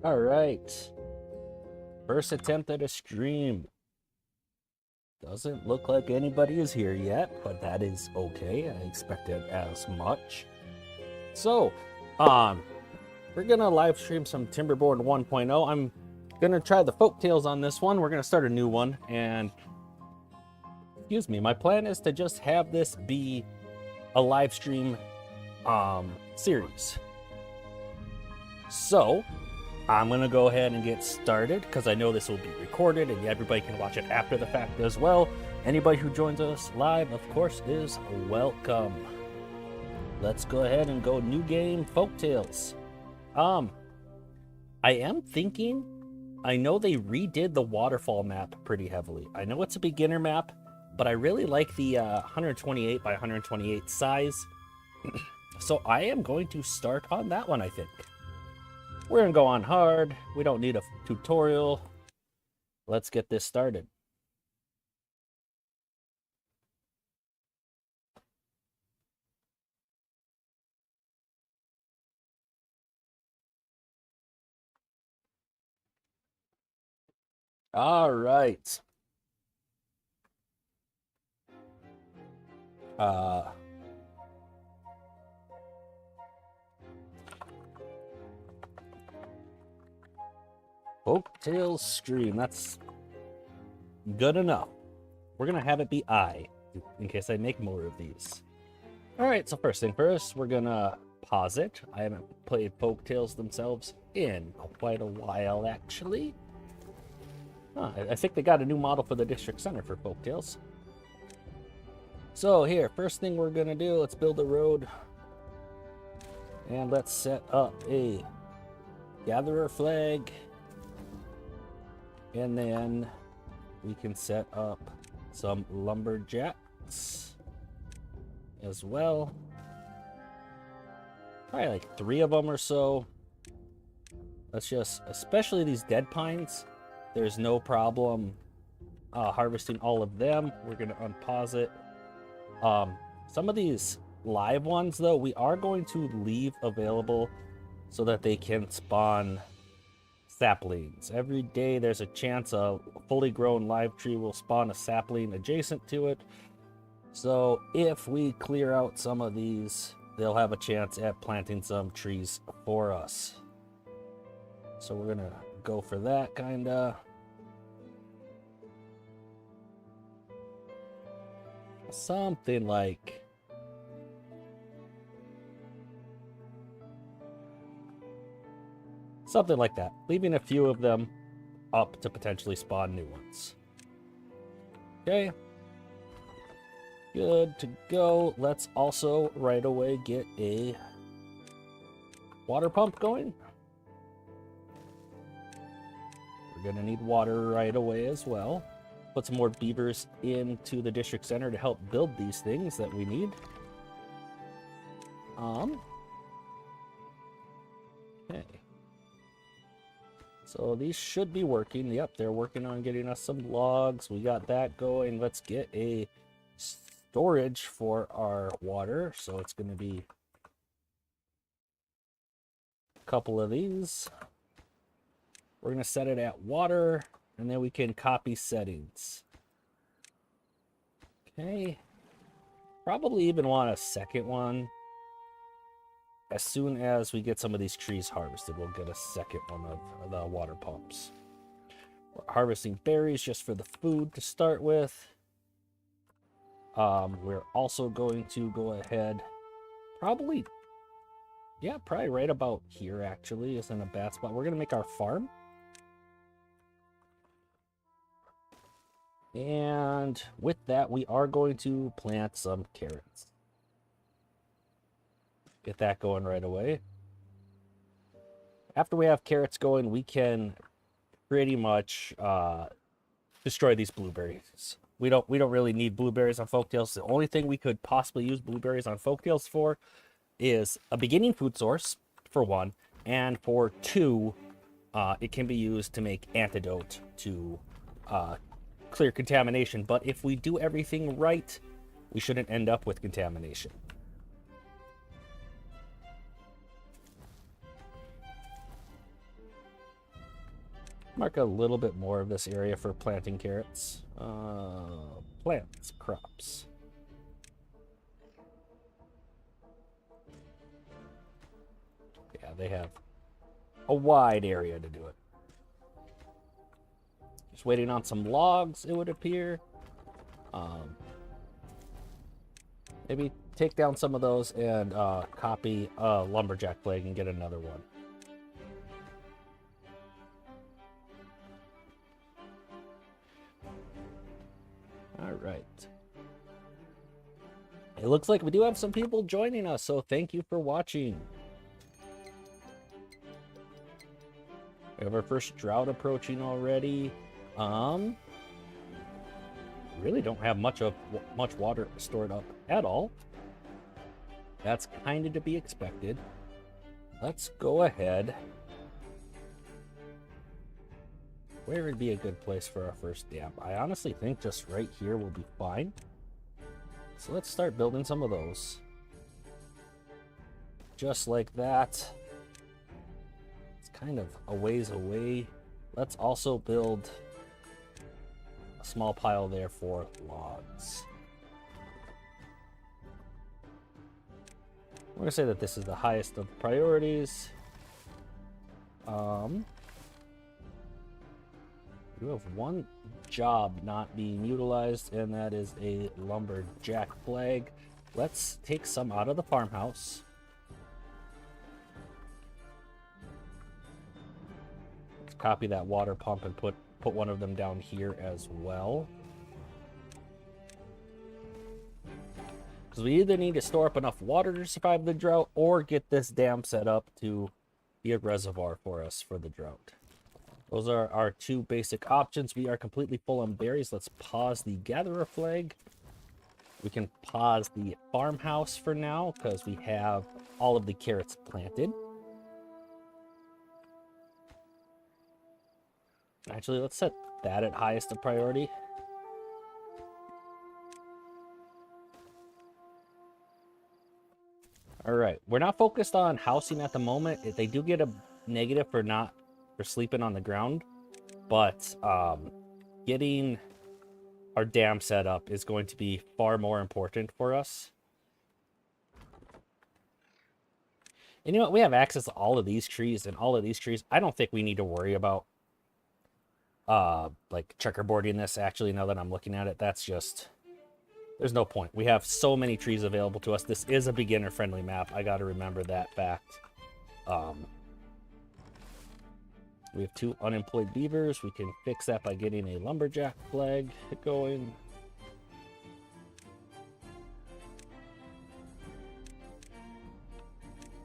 All right. First attempt at a stream. Doesn't look like anybody is here yet, but that is okay. I expected as much. So, we're gonna live stream some Timberborn 1.0. I'm gonna try the Folktails on this one. We're gonna start a new one, and excuse me, my plan is to just have this be a live stream series. So, I'm gonna go ahead and get started because I know this will be recorded and everybody can watch it after the fact as well. Anybody who joins us live, of course, is welcome. Let's go ahead and go new game, Folktails. I am thinking, I know they redid the waterfall map pretty heavily. I know it's a beginner map, but I really like the 128 by 128 size. So I am going to start on that one, I think. We're gonna go on hard. We don't need a tutorial. Let's get this started. All right. Folktails stream. That's good enough. We're gonna have it be I, in case I make more of these. All right. So first thing first, we're gonna pause it. I haven't played Folktails themselves in quite a while, actually. I think they got a new model for the district center for Folktails. So here, first thing we're gonna do, let's build a road. And let's set up a gatherer flag. And then we can set up some lumberjacks as well. Probably like 3 of them or so. Let's just, especially these dead pines, there's no problem harvesting all of them. We're gonna unpause it. Some of these live ones though, we are going to leave available so that they can spawn saplings. Every day there's a chance a fully grown live tree will spawn a sapling adjacent to it. So if we clear out some of these, they'll have a chance at planting some trees for us. So we're gonna go for that kinda. Something like that, leaving a few of them up to potentially spawn new ones. Okay, good to go. Let's also right away get a water pump going. We're gonna need water right away as well. Put some more beavers into the district center to help build these things that we need. Okay. So these should be working. Yep, they're working on getting us some logs. We got that going. Let's get a storage for our water. So it's going to be a couple of these. We're going to set it at water, and then we can copy settings. Okay. Probably even want a second one. As soon as we get some of these trees harvested, we'll get a second one of the water pumps. We're harvesting berries just for the food to start with. We're also going to go ahead, probably right about here actually isn't a bad spot. We're going to make our farm. And with that, we are going to plant some carrots. Get that going right away. After we have carrots going, we can pretty much destroy these blueberries. We don't really need blueberries on Folktails. The only thing we could possibly use blueberries on Folktails for is a beginning food source, for one, and for 2, it can be used to make antidote to clear contamination. But if we do everything right, we shouldn't end up with contamination. Mark a little bit more of this area for planting carrots. Plants, crops. Yeah, they have a wide area to do it. Just waiting on some logs, it would appear. Maybe take down some of those and copy a lumberjack flag and get another one. All right. It looks like we do have some people joining us, so thank you for watching. We have our first drought approaching already. Really don't have much water stored up at all. That's kind of to be expected. Let's go ahead. Where would be a good place for our first dam? I honestly think just right here will be fine. So let's start building some of those. Just like that. It's kind of a ways away. Let's also build a small pile there for logs. We're gonna say that this is the highest of priorities. You have one job not being utilized, and that is a lumberjack flag. Let's take some out of the farmhouse. Let's copy that water pump and put one of them down here as well. Because we either need to store up enough water to survive the drought or get this dam set up to be a reservoir for us for the drought. Those are our two basic options. We are completely full on berries. Let's pause the gatherer flag. We can pause the farmhouse for now because we have all of the carrots planted. Actually, let's set that at highest of priority. All right, we're not focused on housing at the moment. They do get a negative for sleeping on the ground, but getting our dam set up is going to be far more important for us. And you know what? We have access to all of these trees, and all of these trees, I don't think we need to worry about like checkerboarding this. Actually, now that I'm looking at it, that's just, there's no point. We have so many trees available to us. This is a beginner friendly map. I got to remember that fact. We have 2 unemployed beavers. We can fix that by getting a lumberjack flag going.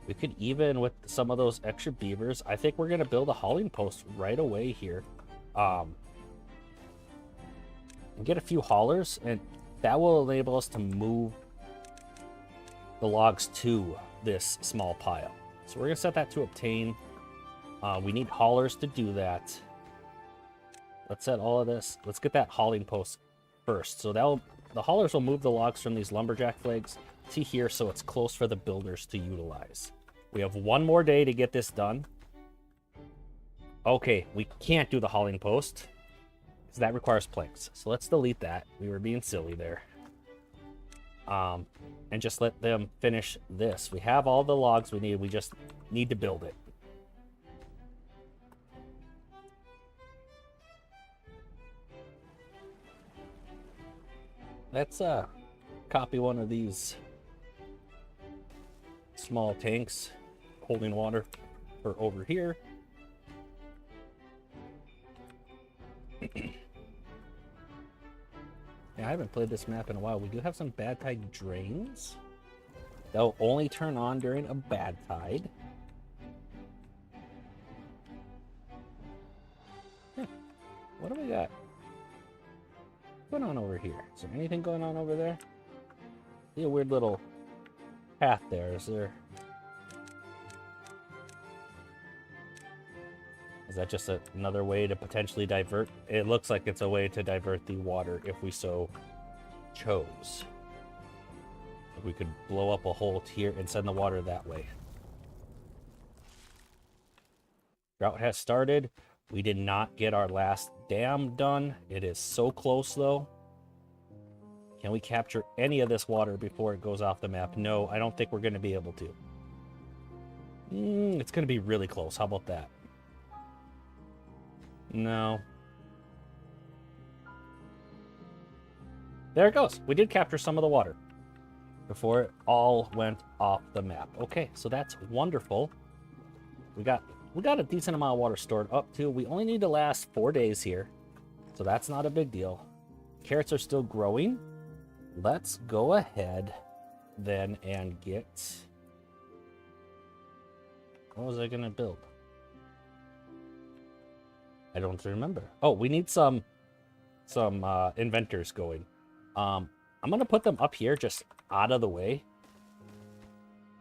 We could even, with some of those extra beavers, I think we're going to build a hauling post right away here. And get a few haulers, and that will enable us to move the logs to this small pile. So we're going to set that to obtain. We need haulers to do that. Let's set all of this. Let's get that hauling post first. So the haulers will move the logs from these lumberjack flags to here, so it's close for the builders to utilize. We have one more day to get this done. Okay, we can't do the hauling post because that requires planks. So let's delete that. We were being silly there. And just let them finish this. We have all the logs we need. We just need to build it. Let's copy one of these small tanks holding water for over here. Yeah, I haven't played this map in a while. We do have some bad tide drains. They'll only turn on during a bad tide. What do we got? What's going on over here? Is there anything going on over there? See a weird little path there. Is that just another way to potentially divert? It looks like it's a way to divert the water if we so chose. We could blow up a hole here and send the water that way. Drought has started. We did not get our last dam done. It is so close, though. Can we capture any of this water before it goes off the map? No, I don't think we're going to be able to. It's going to be really close. How about that? No. There it goes. We did capture some of the water before it all went off the map. Okay, so that's wonderful. We got a decent amount of water stored up to. We only need to last 4 days here, so that's not a big deal. Carrots are still growing. Let's go ahead then and get... What was I gonna build? I don't remember. Oh, we need some inventors going. I'm gonna put them up here, just out of the way.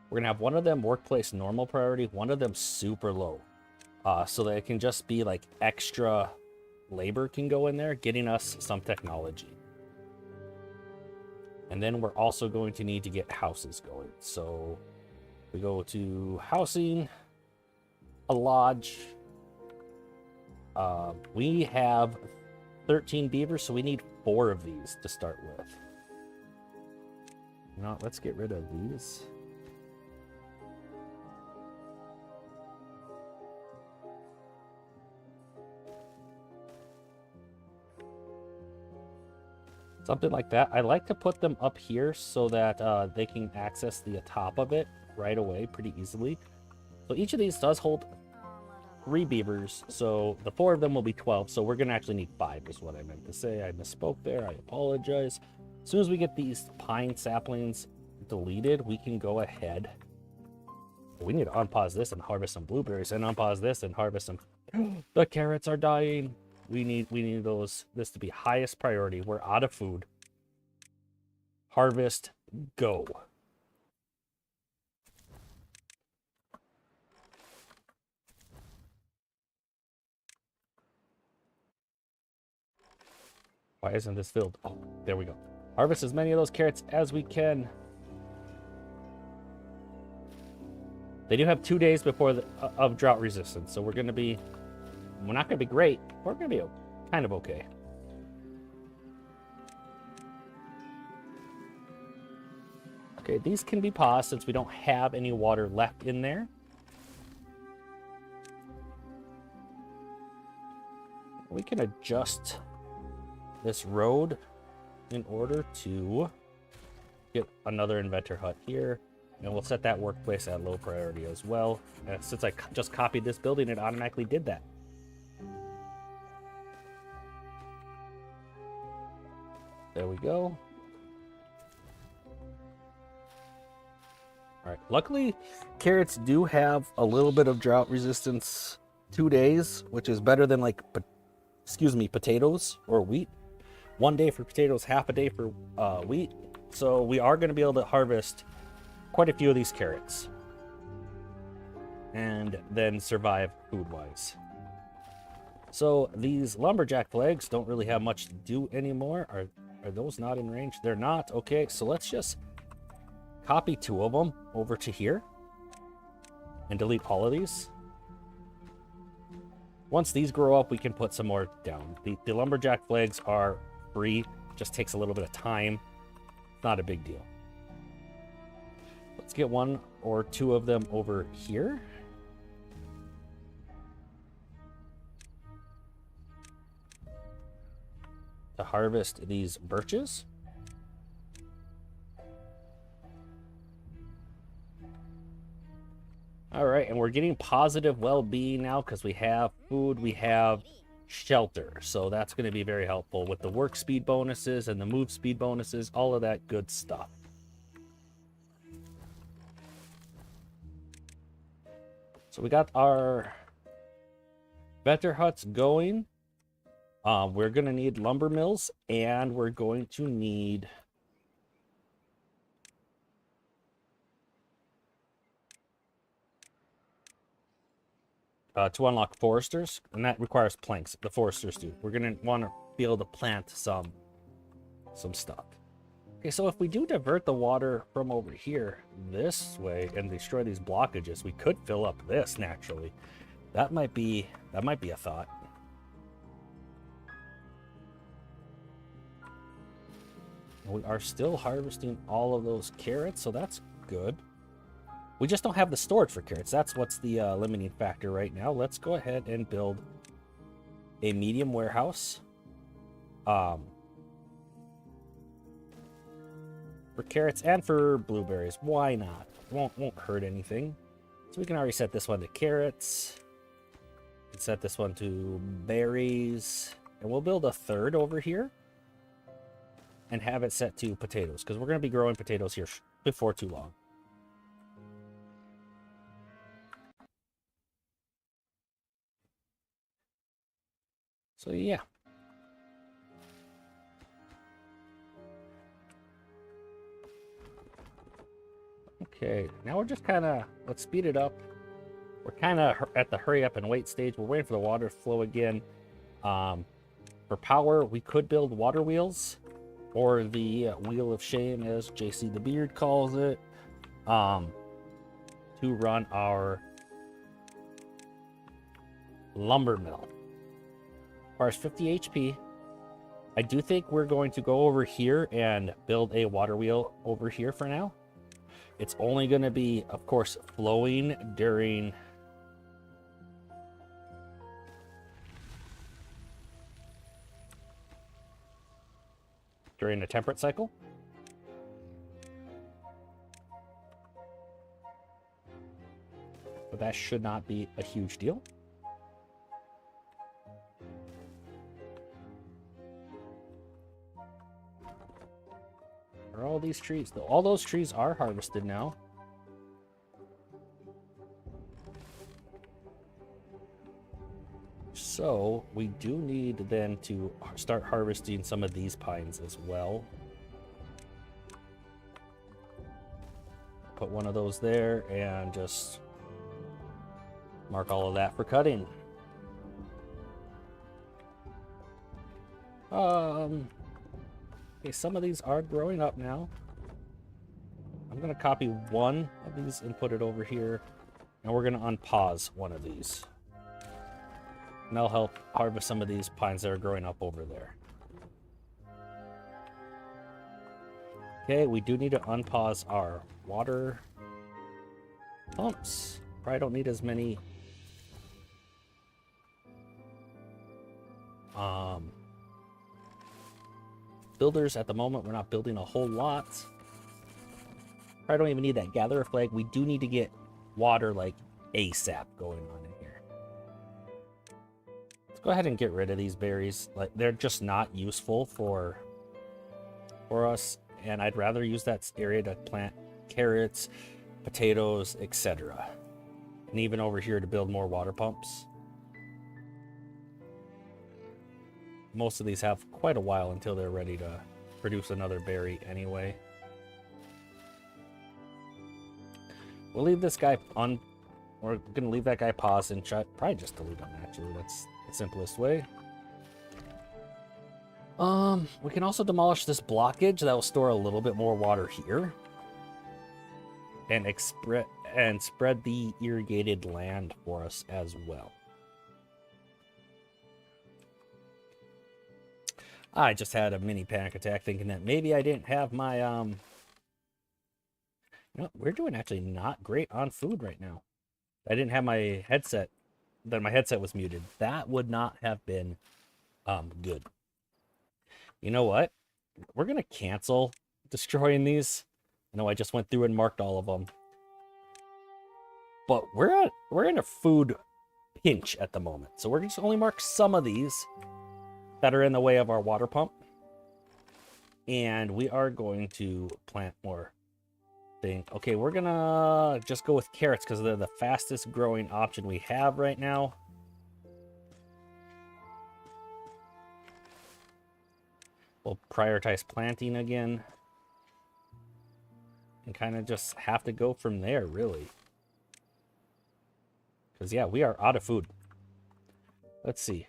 We're gonna have one of them workplace normal priority, one of them super low, so that it can just be like extra labor can go in there, getting us some technology. And then we're also going to need to get houses going. So we go to housing, a lodge. We have 13 beavers, so we need 4 of these to start with. You know, let's get rid of these. Something like that. I like to put them up here so that they can access the top of it right away pretty easily. So each of these does hold 3 beavers, so the 4 of them will be 12, so we're going to actually need 5 is what I meant to say. I misspoke there. I apologize. As soon as we get these pine saplings deleted, we can go ahead. We need to unpause this and harvest some blueberries, and unpause this and harvest some... The carrots are dying. We need this to be highest priority. We're out of food. Harvest, go. Why isn't this filled? Oh, there we go. Harvest as many of those carrots as we can. They do have 2 days before of drought resistance, so we're not going to be great. We're going to be kind of okay. Okay, these can be paused since we don't have any water left in there. We can adjust this road in order to get another inventor hut here. And we'll set that workplace at low priority as well. Since I just copied this building, it automatically did that. There we go. All right. Luckily, carrots do have a little bit of drought resistance. 2 days, which is better than like, potatoes or wheat. 1 day for potatoes, half a day for wheat. So we are going to be able to harvest quite a few of these carrots and then survive food-wise. So these lumberjack flags don't really have much to do anymore. Are those not in range? They're not. Okay, so let's just copy 2 of them over to here and delete all of these. Once these grow up, we can put some more down. The lumberjack flags are free. Just takes a little bit of time. Not a big deal. Let's get 1 or 2 of them over here. To harvest these birches. All right, and we're getting positive well-being now because we have food, we have shelter. So that's going to be very helpful with the work speed bonuses and the move speed bonuses, all of that good stuff. So we got our better huts going. We're going to need lumber mills, and we're going to need to unlock foresters, and that requires planks. The foresters do. We're going to want to be able to plant some stuff. Okay, so if we do divert the water from over here this way and destroy these blockages, we could fill up this naturally. That might be a thought. We are still harvesting all of those carrots, so that's good. We just don't have the storage for carrots. That's what's the limiting factor right now. Let's go ahead and build a medium warehouse for carrots and for blueberries. Why not? Won't hurt anything. So we can already set this one to carrots. Set this one to berries. And we'll build a third over here and have it set to potatoes, because we're going to be growing potatoes here before too long. So yeah. Okay, now we're just kind of, let's speed it up. We're kind of at the hurry up and wait stage. We're waiting for the water to flow again. For power, we could build water wheels, or the wheel of shame, as JC the Beard calls it, to run our lumber mill. Requires 50 HP. I do think we're going to go over here and build a water wheel over here for now. It's only going to be, of course, flowing during the temperate cycle. But that should not be a huge deal. Are all these trees? All those trees are harvested now. So we do need then to start harvesting some of these pines as well. Put one of those there and just mark all of that for cutting. Okay, some of these are growing up now. I'm going to copy one of these and put it over here. And we're going to unpause one of these. And that'll help harvest some of these pines that are growing up over there. Okay, we do need to unpause our water pumps. Probably don't need as many builders at the moment. We're not building a whole lot. Probably don't even need that gatherer flag. We do need to get water like ASAP going on in here. Let's go ahead and get rid of these berries. Like, they're just not useful for us, and I'd rather use that area to plant carrots, potatoes, etc. And even over here to build more water pumps. Most of these have quite a while until they're ready to produce another berry anyway. We'll leave this guy on. We're going to leave that guy paused and try, probably just delete him, actually. That's the simplest way. We can also demolish this blockage. That will store a little bit more water here. And spread the irrigated land for us as well. I just had a mini panic attack thinking that maybe I didn't have my, you know, we're doing actually not great on food right now. I didn't have my headset, my headset was muted. That would not have been, good. You know what? We're going to cancel destroying these. I know I just went through and marked all of them. But we're in a food pinch at the moment. So we're just only mark some of these that are in the way of our water pump. And we are going to plant more things. Okay, we're gonna just go with carrots because they're the fastest growing option we have right now. We'll prioritize planting again. And kind of just have to go from there, really. Because, yeah, we are out of food. Let's see.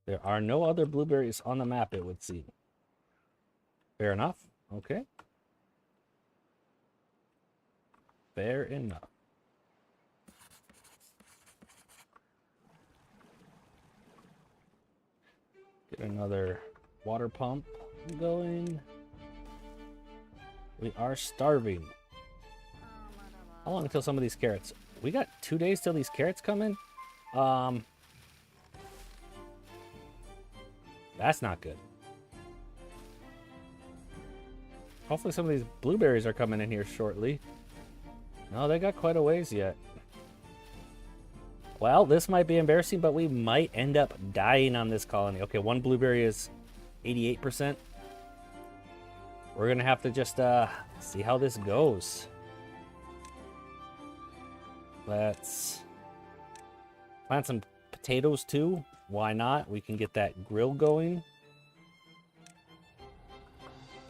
There are no other blueberries on the map, it would seem. Fair enough. Okay. Fair enough. Get another water pump. going. We are starving. How long until some of these carrots? We got 2 days till these carrots come in. That's not good. Hopefully some of these blueberries are coming in here shortly. No, they got quite a ways yet. Well, this might be embarrassing, but we might end up dying on this colony. Okay, one blueberry is 88%. We're gonna have to just see how this goes. Let's plant some potatoes too. Why not? We can get that grill going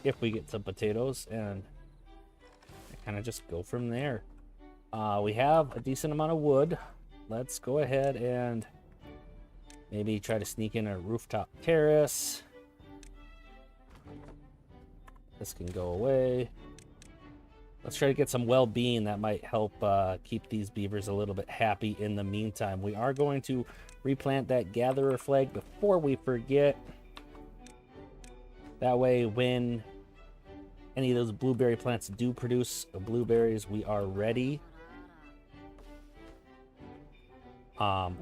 if we get some potatoes, and kind of just go from there. We have a decent amount of wood. Let's go ahead and maybe try to sneak in a rooftop terrace. This can go away. Let's try to get some well-being that might help keep these beavers a little bit happy in the meantime. We are going to replant that gatherer flag before we forget. That way, when any of those blueberry plants do produce blueberries, we are ready.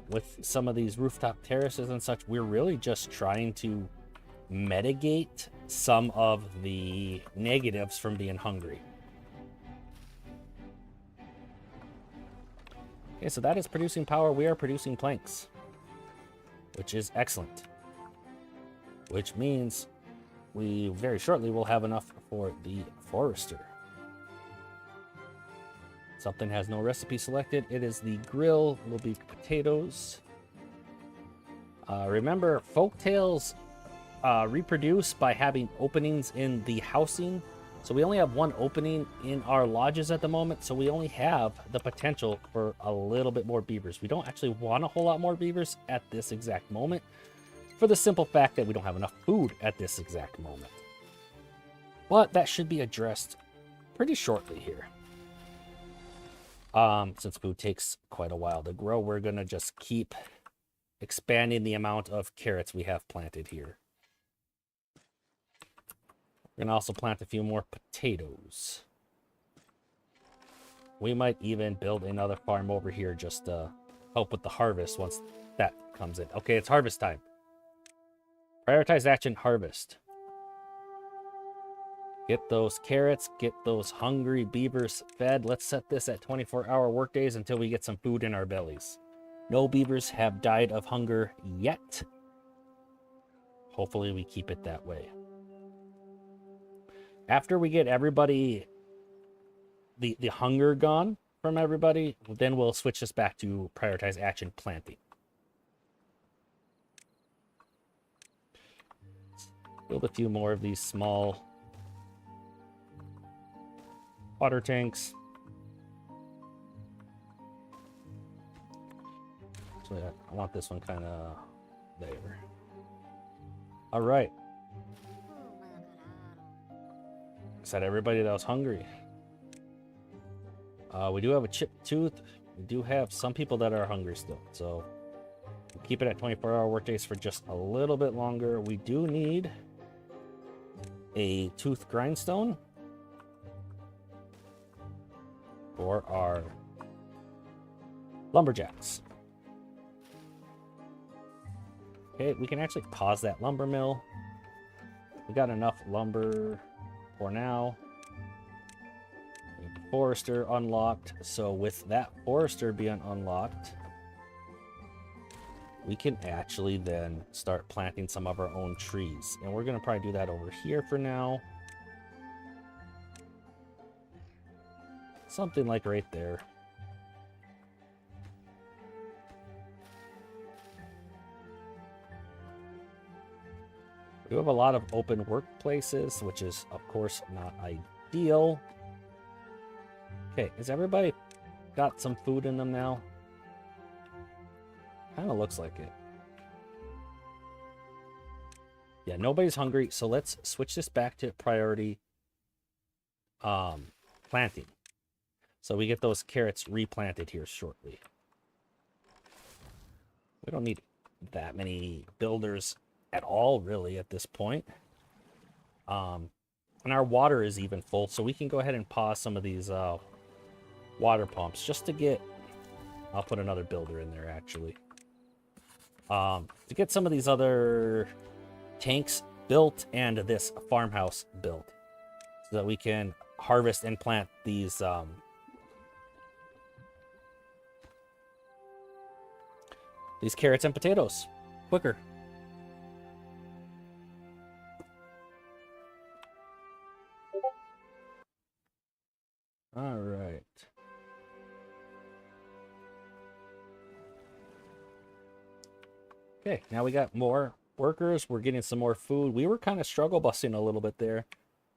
With some of these rooftop terraces and such, we're really just trying to mitigate some of the negatives from being hungry. Okay, so that is producing power. We are producing planks, which is excellent. Which means we very shortly will have enough for the forester. Something has no recipe selected. It is the grill. Will be potatoes. Remember, Folktails reproduce by having openings in the housing. So we only have one opening in our lodges at the moment. So we only have the potential for a little bit more beavers. We don't actually want a whole lot more beavers at this exact moment, for the simple fact that we don't have enough food at this exact moment. But that should be addressed pretty shortly here. Since food takes quite a while to grow, we're gonna just keep expanding the amount of carrots we have planted here. We're gonna also plant a few more potatoes. We might even build another farm over here just to help with the harvest once that comes in. Okay, it's harvest time. Prioritize action, harvest. Get those carrots, get those hungry beavers fed. Let's set this at 24-hour workdays until we get some food in our bellies. No beavers have died of hunger yet. Hopefully we keep it that way. After we get everybody, the hunger gone from everybody, then we'll switch this back to prioritize action planting. Build a few more of these small water tanks. So yeah, I want this one kind of there. All right. Is that everybody that was hungry? We do have a chipped tooth. We do have some people that are hungry still. So we'll keep it at 24-hour workdays for just a little bit longer. We do need a tooth grindstone for our lumberjacks. Okay, we can actually pause that lumber mill. We got enough lumber for now. Forester unlocked. So with that forester being unlocked, we can actually then start planting some of our own trees. And we're going to probably do that over here for now. Something like right there. We have a lot of open workplaces, which is, of course, not ideal. Okay, has everybody got some food in them now? Kind of looks like it. Yeah, nobody's hungry, so let's switch this back to priority planting. So we get those carrots replanted here shortly. We don't need that many builders at all, really, at this point. And our water is even full, so we can go ahead and pause some of these water pumps just to get... I'll put another builder in there, actually. To get some of these other tanks built and this farmhouse built, so that we can harvest and plant these carrots and potatoes quicker. All right. Okay, now we got more workers. We're getting some more food. We were kind of struggle busting a little bit there.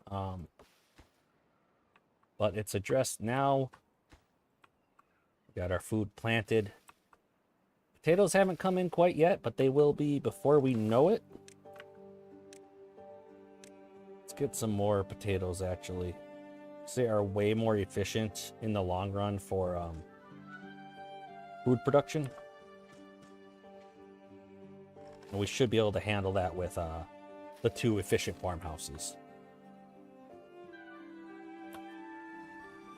But it's addressed now. We got our food planted. Potatoes haven't come in quite yet, but they will be before we know it. Let's get some more potatoes, actually. They are way more efficient in the long run for food production. And we should be able to handle that with the 2 efficient farmhouses.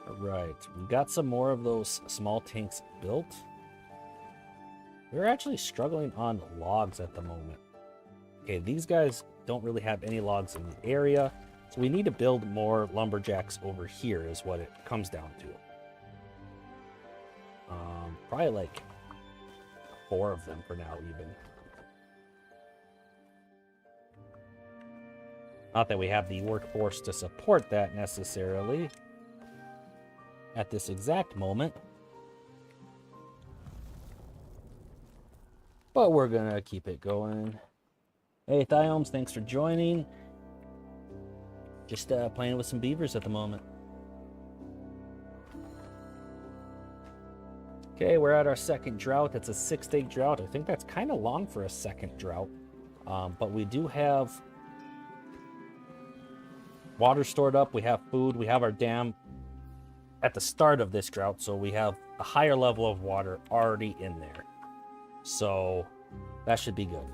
All right, we got some more of those small tanks built. We're actually struggling on logs at the moment. Okay, these guys don't really have any logs in the area, so we need to build more lumberjacks over here is what it comes down to. Probably like 4 of them for now, even. Not that we have the workforce to support that necessarily at this exact moment. But we're gonna keep it going. Hey, Thiomes, thanks for joining. Just playing with some beavers at the moment. Okay, we're at our second drought. It's a 6-day drought. I think that's kind of long for a second drought. But we do have water stored up. We have food. We have our dam at the start of this drought. So we have a higher level of water already in there. So that should be good.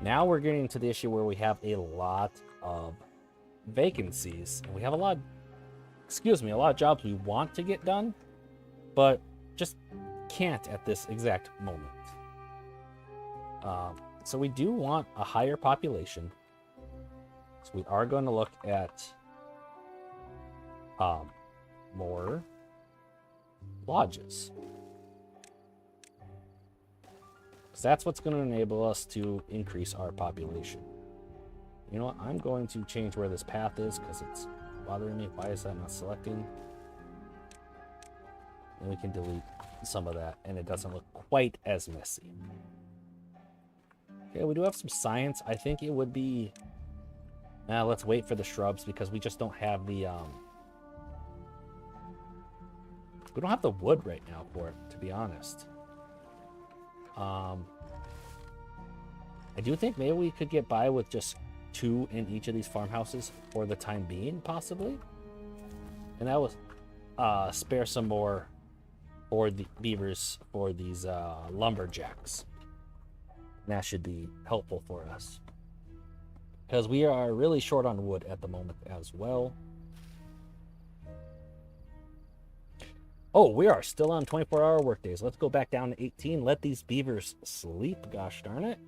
Now we're getting to the issue where we have a lot of vacancies. We have a lot of jobs we want to get done, but just can't at this exact moment. So we do want a higher population. So we are going to look at more lodges. So that's what's going to enable us to increase our population. You know what? I'm going to change where this path is because it's bothering me. Why is that not selecting? And we can delete some of that, and it doesn't look quite as messy. Okay, we do have some science. I think it would be... Now let's wait for the shrubs because we just don't have the... We don't have the wood right now for it, to be honest. I do think maybe we could get by with just 2 in each of these farmhouses for the time being, possibly. And that will spare some more for the beavers for these lumberjacks. And that should be helpful for us. Because we are really short on wood at the moment as well. Oh, we are still on 24-hour workdays. Let's go back down to 18. Let these beavers sleep. Gosh darn it.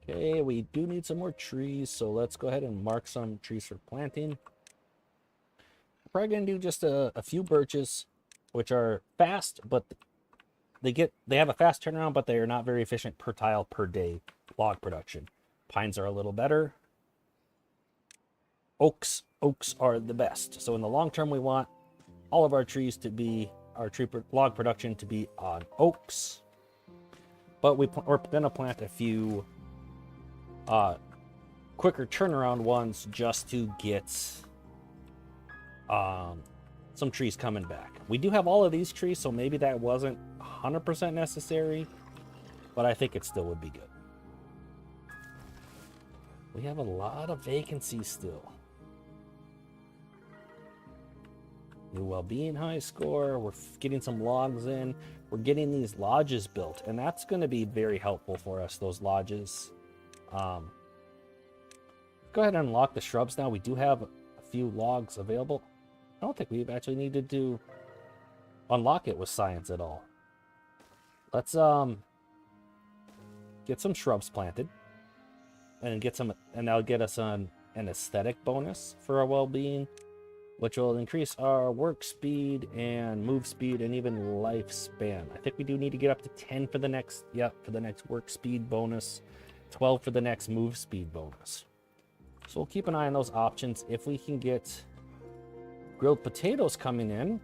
Okay, we do need some more trees, so let's go ahead and mark some trees for planting. We're probably going to do just a few birches, which are fast, but they have a fast turnaround, but they are not very efficient per tile per day log production. Pines are a little better. Oaks are the best. So in the long term, we want all of our trees to be, log production to be on oaks. But we're going to plant a few quicker turnaround ones just to get some trees coming back. We do have all of these trees, so maybe that wasn't 100% necessary, but I think it still would be good. We have a lot of vacancies still. New well-being high score. We're getting some logs in. We're getting these lodges built, and that's going to be very helpful for us, those lodges. Go ahead and unlock the shrubs now. We do have a few logs available. I don't think we've actually needed to unlock it with science at all. Let's get some shrubs planted and get some, and that'll get us an aesthetic bonus for our well-being, which will increase our work speed and move speed and even lifespan. I think we do need to get up to 10 for the next, for the next work speed bonus, 12 for the next move speed bonus. So we'll keep an eye on those options. If we can get grilled potatoes coming in,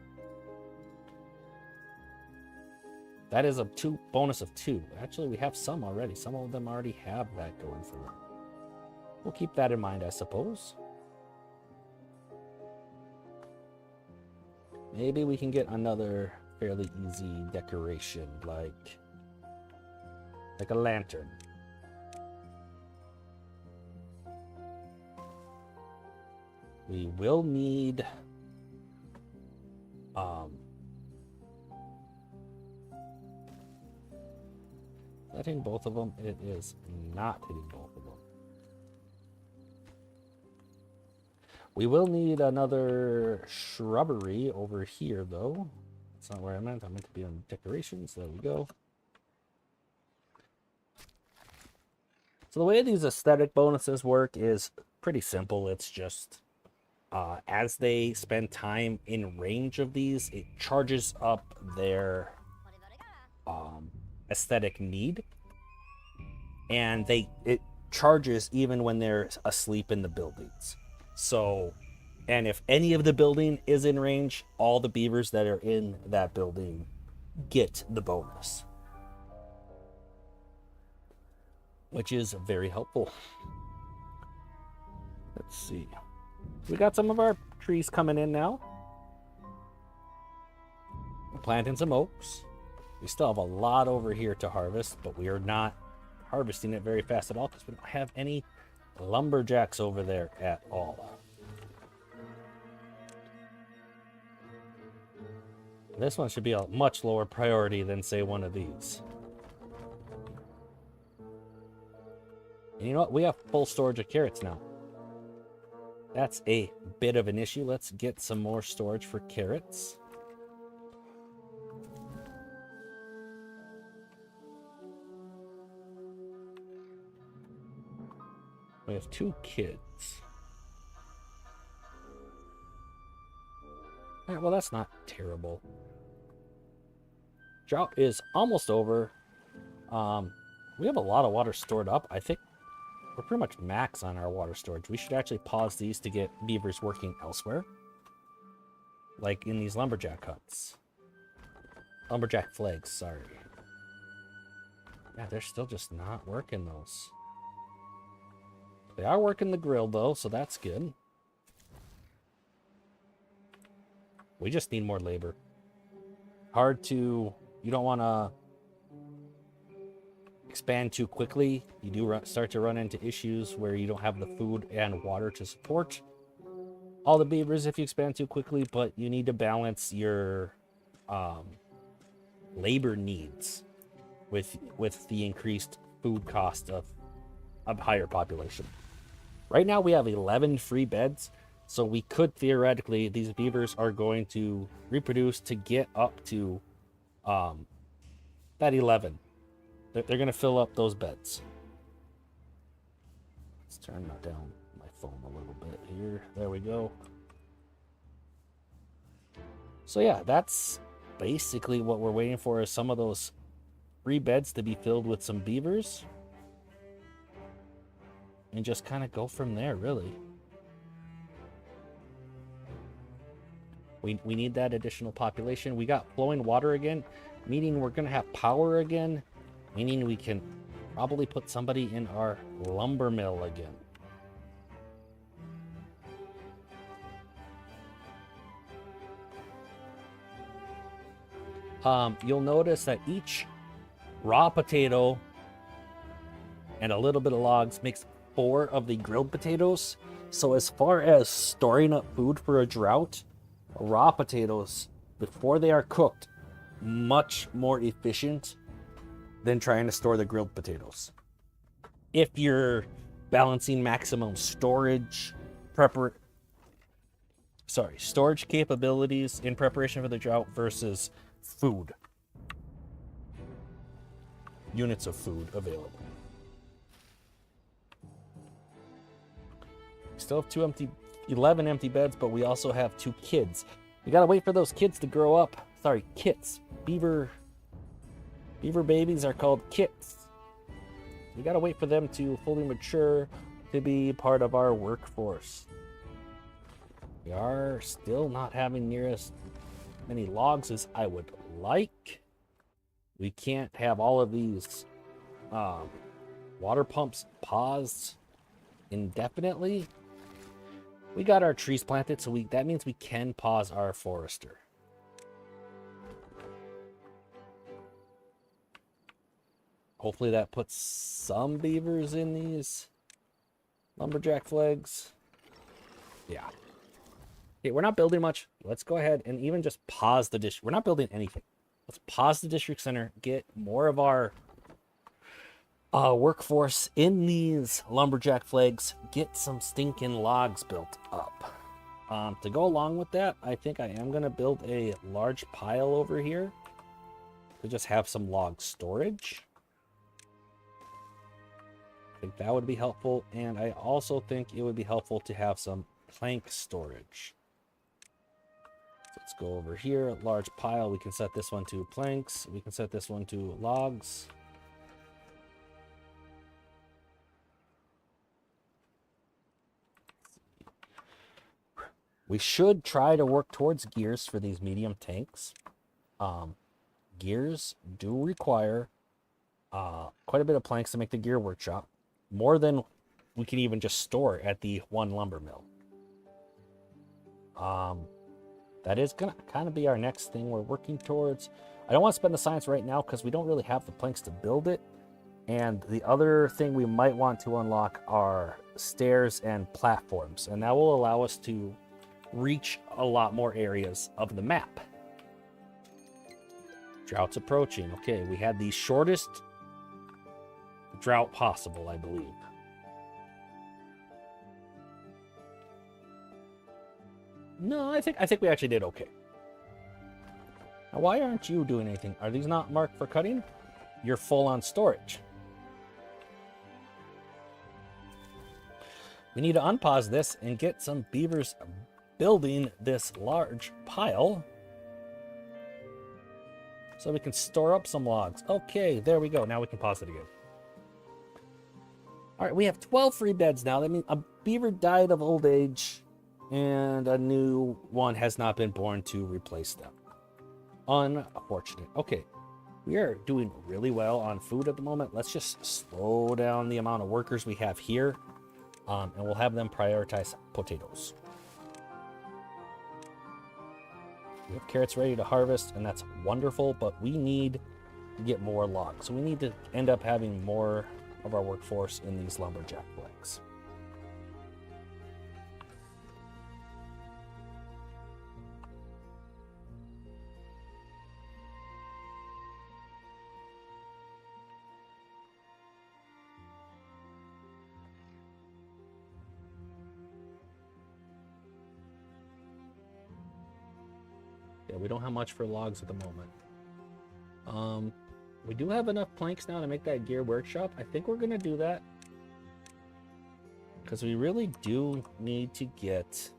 that is a bonus of 2. Actually, we have some already. Some of them already have that going for them. We'll keep that in mind, I suppose. Maybe we can get another fairly easy decoration, like a lantern. We will need is that hitting both of them? It is not hitting both of them. We will need another shrubbery over here, though. That's not where I meant. I meant to be on decorations. There we go. So the way these aesthetic bonuses work is pretty simple. It's just as they spend time in range of these, it charges up their aesthetic need, and it charges even when they're asleep in the buildings. So, and if any of the building is in range, all the beavers that are in that building get the bonus, which is very helpful. Let's see. We got some of our trees coming in now. We're planting some oaks. We still have a lot over here to harvest, but we are not harvesting it very fast at all because we don't have any lumberjacks over there at all. This one should be a much lower priority than, say, one of these. And you know what? We have full storage of carrots now. That's a bit of an issue. Let's get some more storage for carrots. We have 2 kids. All right, well, that's not terrible. Drought is almost over. We have a lot of water stored up. I think we're pretty much max on our water storage. We should actually pause these to get beavers working elsewhere. Like in these lumberjack huts. Lumberjack flags, sorry. Yeah, they're still just not working those. They are working the grill, though, so that's good. We just need more labor. Hard to... You don't want to expand too quickly. You do start to run into issues where you don't have the food and water to support all the beavers if you expand too quickly, but you need to balance your labor needs with the increased food cost of a higher population. Right now we have 11 free beds, so we could theoretically, these beavers are going to reproduce to get up to that 11. They're going to fill up those beds. Let's turn down my phone a little bit here. There we go. So yeah, that's basically what we're waiting for, is some of those free beds to be filled with some beavers. And just kind of go from there, really. We need that additional population. We got flowing water again, meaning we're going to have power again, meaning we can probably put somebody in our lumber mill again. You'll notice that each raw potato and a little bit of logs makes 4 of the grilled potatoes. So as far as storing up food for a drought, raw potatoes before they are cooked much more efficient than trying to store the grilled potatoes. If you're balancing maximum storage capabilities in preparation for the drought versus food. Units of food available. We still have 11 empty beds, but we also have 2 kids. We gotta wait for those kids to grow up. Sorry, kits. Beaver babies are called kits. We gotta wait for them to fully mature to be part of our workforce. We are still not having near as many logs as I would like. We can't have all of these water pumps paused indefinitely. We got our trees planted, so that means we can pause our forester. Hopefully that puts some beavers in these lumberjack flags. Yeah. Okay, we're not building much. Let's go ahead and even just pause the district. We're not building anything. Let's pause the district center, get more of our workforce in these lumberjack flags, get some stinking logs built up. To go along with that, I think I am going to build a large pile over here to just have some log storage. I think that would be helpful, and I also think it would be helpful to have some plank storage. So let's go over here, large pile. We can set this one to planks. We can set this one to logs. We should try to work towards gears for these medium tanks. Gears do require quite a bit of planks to make the gear workshop. More than we can even just store at the one lumber mill. That is going to kind of be our next thing we're working towards. I don't want to spend the science right now because we don't really have the planks to build it. And the other thing we might want to unlock are stairs and platforms. And that will allow us to reach a lot more areas of the map. Drought's approaching. Okay, we had the shortest drought possible, I believe. No, I think we actually did okay. Now, why aren't you doing anything? Are these not marked for cutting? You're full on storage. We need to unpause this and get some beavers building this large pile so we can store up some logs. Okay, there we go. Now we can pause it again. All right, we have 12 free beds now. That means a beaver died of old age and a new one has not been born to replace them. Unfortunate. Okay, we are doing really well on food at the moment. Let's just slow down the amount of workers we have here, and we'll have them prioritize potatoes. We have carrots ready to harvest, and that's wonderful, but we need to get more logs. So we need to end up having more of our workforce in these lumberjack flags. Yeah, we don't have much for logs at the moment. We do have enough planks now to make that gear workshop. I think we're gonna do that because we really do need to get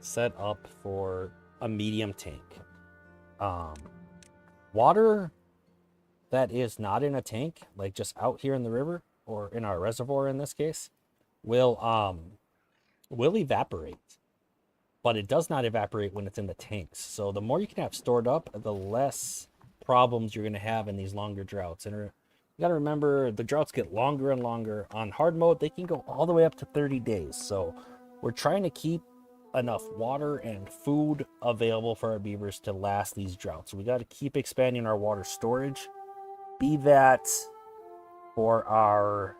set up for a medium tank. Water that is not in a tank, like just out here in the river or in our reservoir in this case, will evaporate. But it does not evaporate when it's in the tanks. So the more you can have stored up, the less problems you're going to have in these longer droughts. And you got to remember, the droughts get longer and longer. On hard mode, they can go all the way up to 30 days. So we're trying to keep enough water and food available for our beavers to last these droughts. So we got to keep expanding our water storage. Be that for our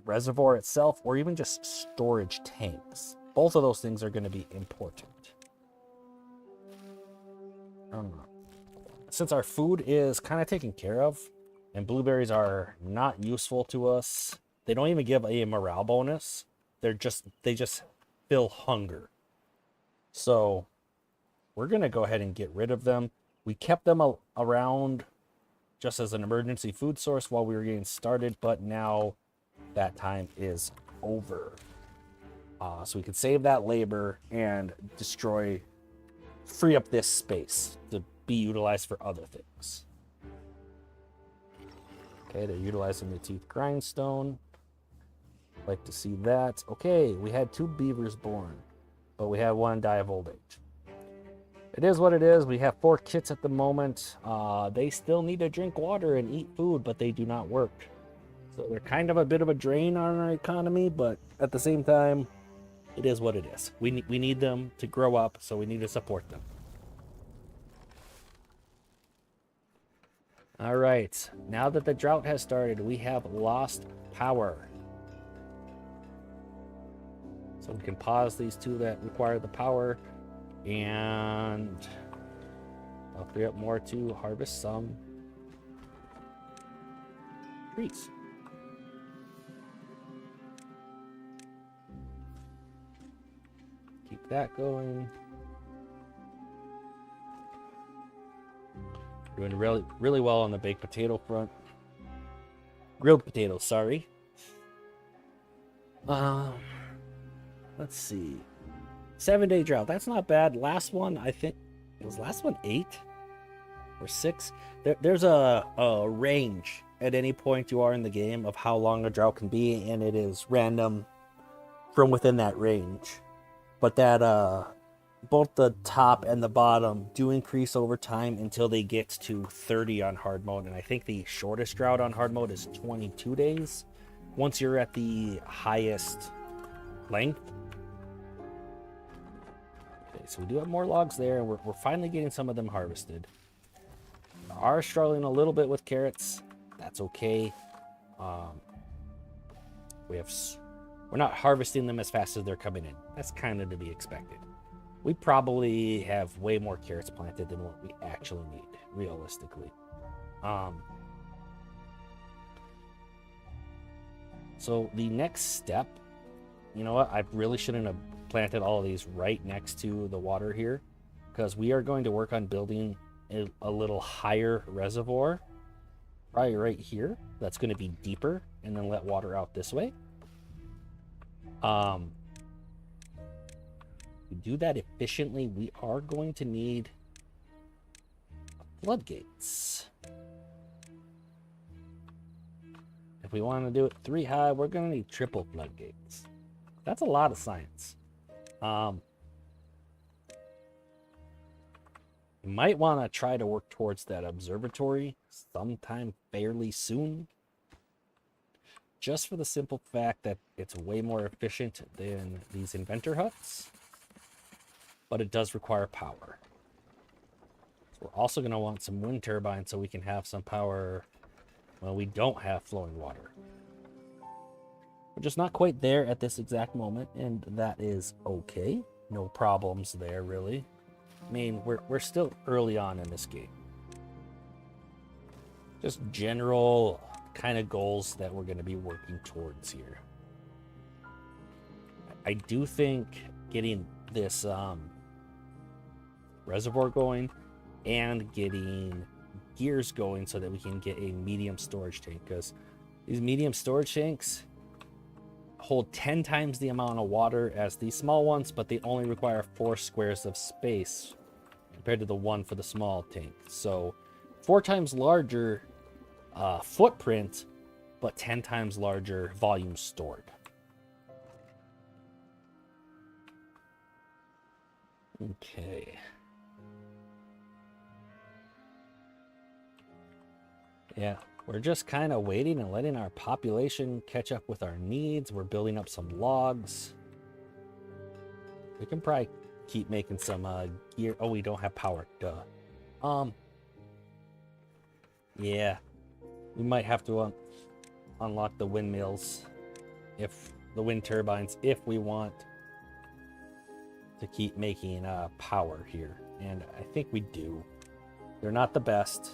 reservoir itself or even just storage tanks. Both of those things are going to be important. Since our food is kind of taken care of and blueberries are not useful to us, they don't even give a morale bonus. They just fill hunger. So we're going to go ahead and get rid of them. We kept them around just as an emergency food source while we were getting started, but now that time is over. So we can save that labor and free up this space to be utilized for other things. Okay, they're utilizing the teeth grindstone. Like to see that. Okay, we had 2 beavers born, but we had 1 die of old age. It is what it is. We have 4 kits at the moment. They still need to drink water and eat food, but they do not work. So they're kind of a bit of a drain on our economy, but at the same time, it is what it is. We need them to grow up, so we need to support them. All right, now that the drought has started, we have lost power. So we can pause these 2 that require the power, and I'll free up more to harvest some trees. Keep that going. Doing really well on the baked potato front. Grilled potatoes, sorry. Let's see. 7-day drought. That's not bad. Last one, I think, was last one 8 or 6? There's a range at any point you are in the game of how long a drought can be, and it is random from within that range. But that both the top and the bottom do increase over time until they get to 30 on hard mode, and I think the shortest drought on hard mode is 22 days once you're at the highest length. Okay, so we do have more logs there, and we're finally getting some of them harvested. We are struggling a little bit with carrots. That's okay. We're not harvesting them as fast as they're coming in. That's kind of to be expected. We probably have way more carrots planted than what we actually need, realistically. So the next step, you know what? I really shouldn't have planted all of these right next to the water here, because we are going to work on building a little higher reservoir, probably right here. That's going to be deeper, and then let water out this way. To do that efficiently, we are going to need floodgates. If we want to do it 3 high, we're going to need triple floodgates. That's a lot of science. You might want to try to work towards that observatory sometime fairly soon, just for the simple fact that it's way more efficient than these inventor huts, but it does require power. So we're also going to want some wind turbines so we can have some power when we don't have flowing water. We're just not quite there at this exact moment, and that is okay. No problems there, really. I mean, we're still early on in this game. Just general kind of goals that we're going to be working towards here. I do think getting this reservoir going and getting gears going so that we can get a medium storage tank, because these medium storage tanks hold 10 times the amount of water as these small ones, but they only require 4 squares of space compared to the 1 for the small tank. So 4 times larger footprint, but 10 times larger volume stored. Okay. Yeah, we're just kind of waiting and letting our population catch up with our needs. We're building up some logs. We can probably keep making some gear. Oh, we don't have power. Duh. Yeah, we might have to unlock the windmills if the wind turbines, if we want to keep making power here. And I think we do. They're not the best,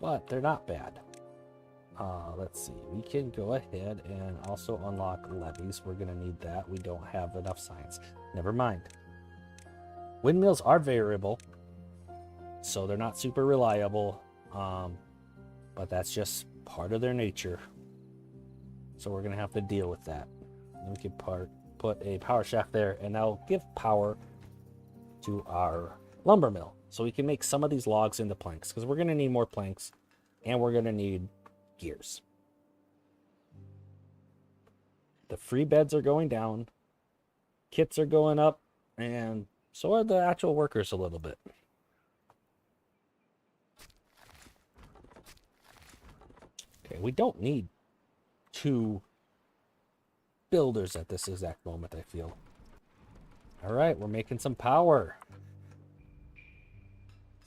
but they're not bad. Let's see. We can go ahead and also unlock levees. We're going to need that. We don't have enough science. Never mind. Windmills are variable, so they're not super reliable, but that's just part of their nature. So we're going to have to deal with that. We can put a power shaft there, and that'll give power to our lumber mill. So we can make some of these logs into planks, because we're going to need more planks, and we're going to need gears. The free beds are going down, kits are going up, and so are the actual workers a little bit. Okay, we don't need 2 builders at this exact moment, I feel. All right, we're making some power.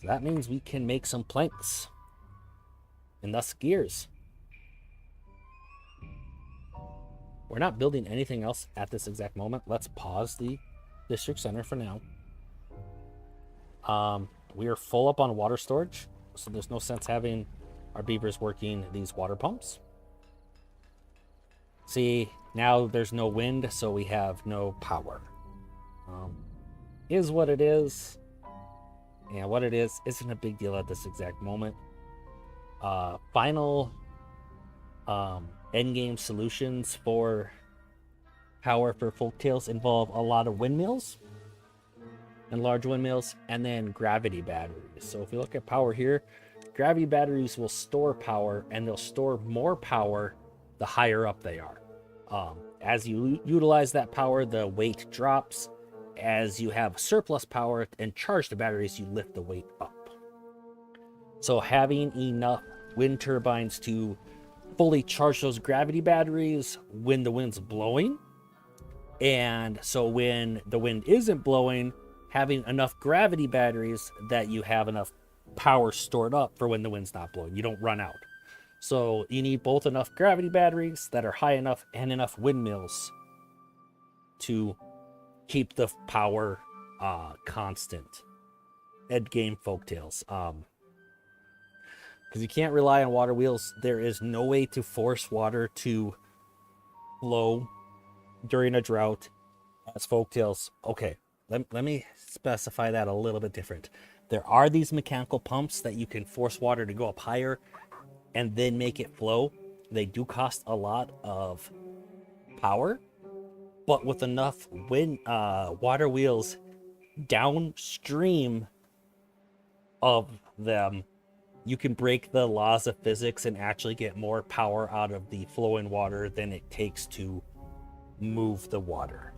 So that means we can make some planks and thus gears. We're not building anything else at this exact moment. Let's pause the district center for now. We are full up on water storage, so there's no sense having our beavers working these water pumps. See, now there's no wind, so we have no power. Is what it is. And what it is isn't a big deal at this exact moment. Final endgame solutions for power for Folktails involve a lot of windmills and large windmills, and then gravity batteries. So if you look at power here, gravity batteries will store power, and they'll store more power the higher up they are. As you utilize that power, the weight drops. As you have surplus power and charge the batteries, you lift the weight up. So having enough wind turbines to fully charge those gravity batteries when the wind's blowing, and so when the wind isn't blowing, having enough gravity batteries that you have enough power stored up for when the wind's not blowing. You don't run out. So you need both enough gravity batteries that are high enough and enough windmills to keep the power constant. End game Folktails. Because you can't rely on water wheels. There is no way to force water to flow during a drought as Folktails. Okay, let me specify that a little bit different. There are these mechanical pumps that you can force water to go up higher and then make it flow. They do cost a lot of power, but with enough water wheels downstream of them, you can break the laws of physics and actually get more power out of the flowing water than it takes to move the water.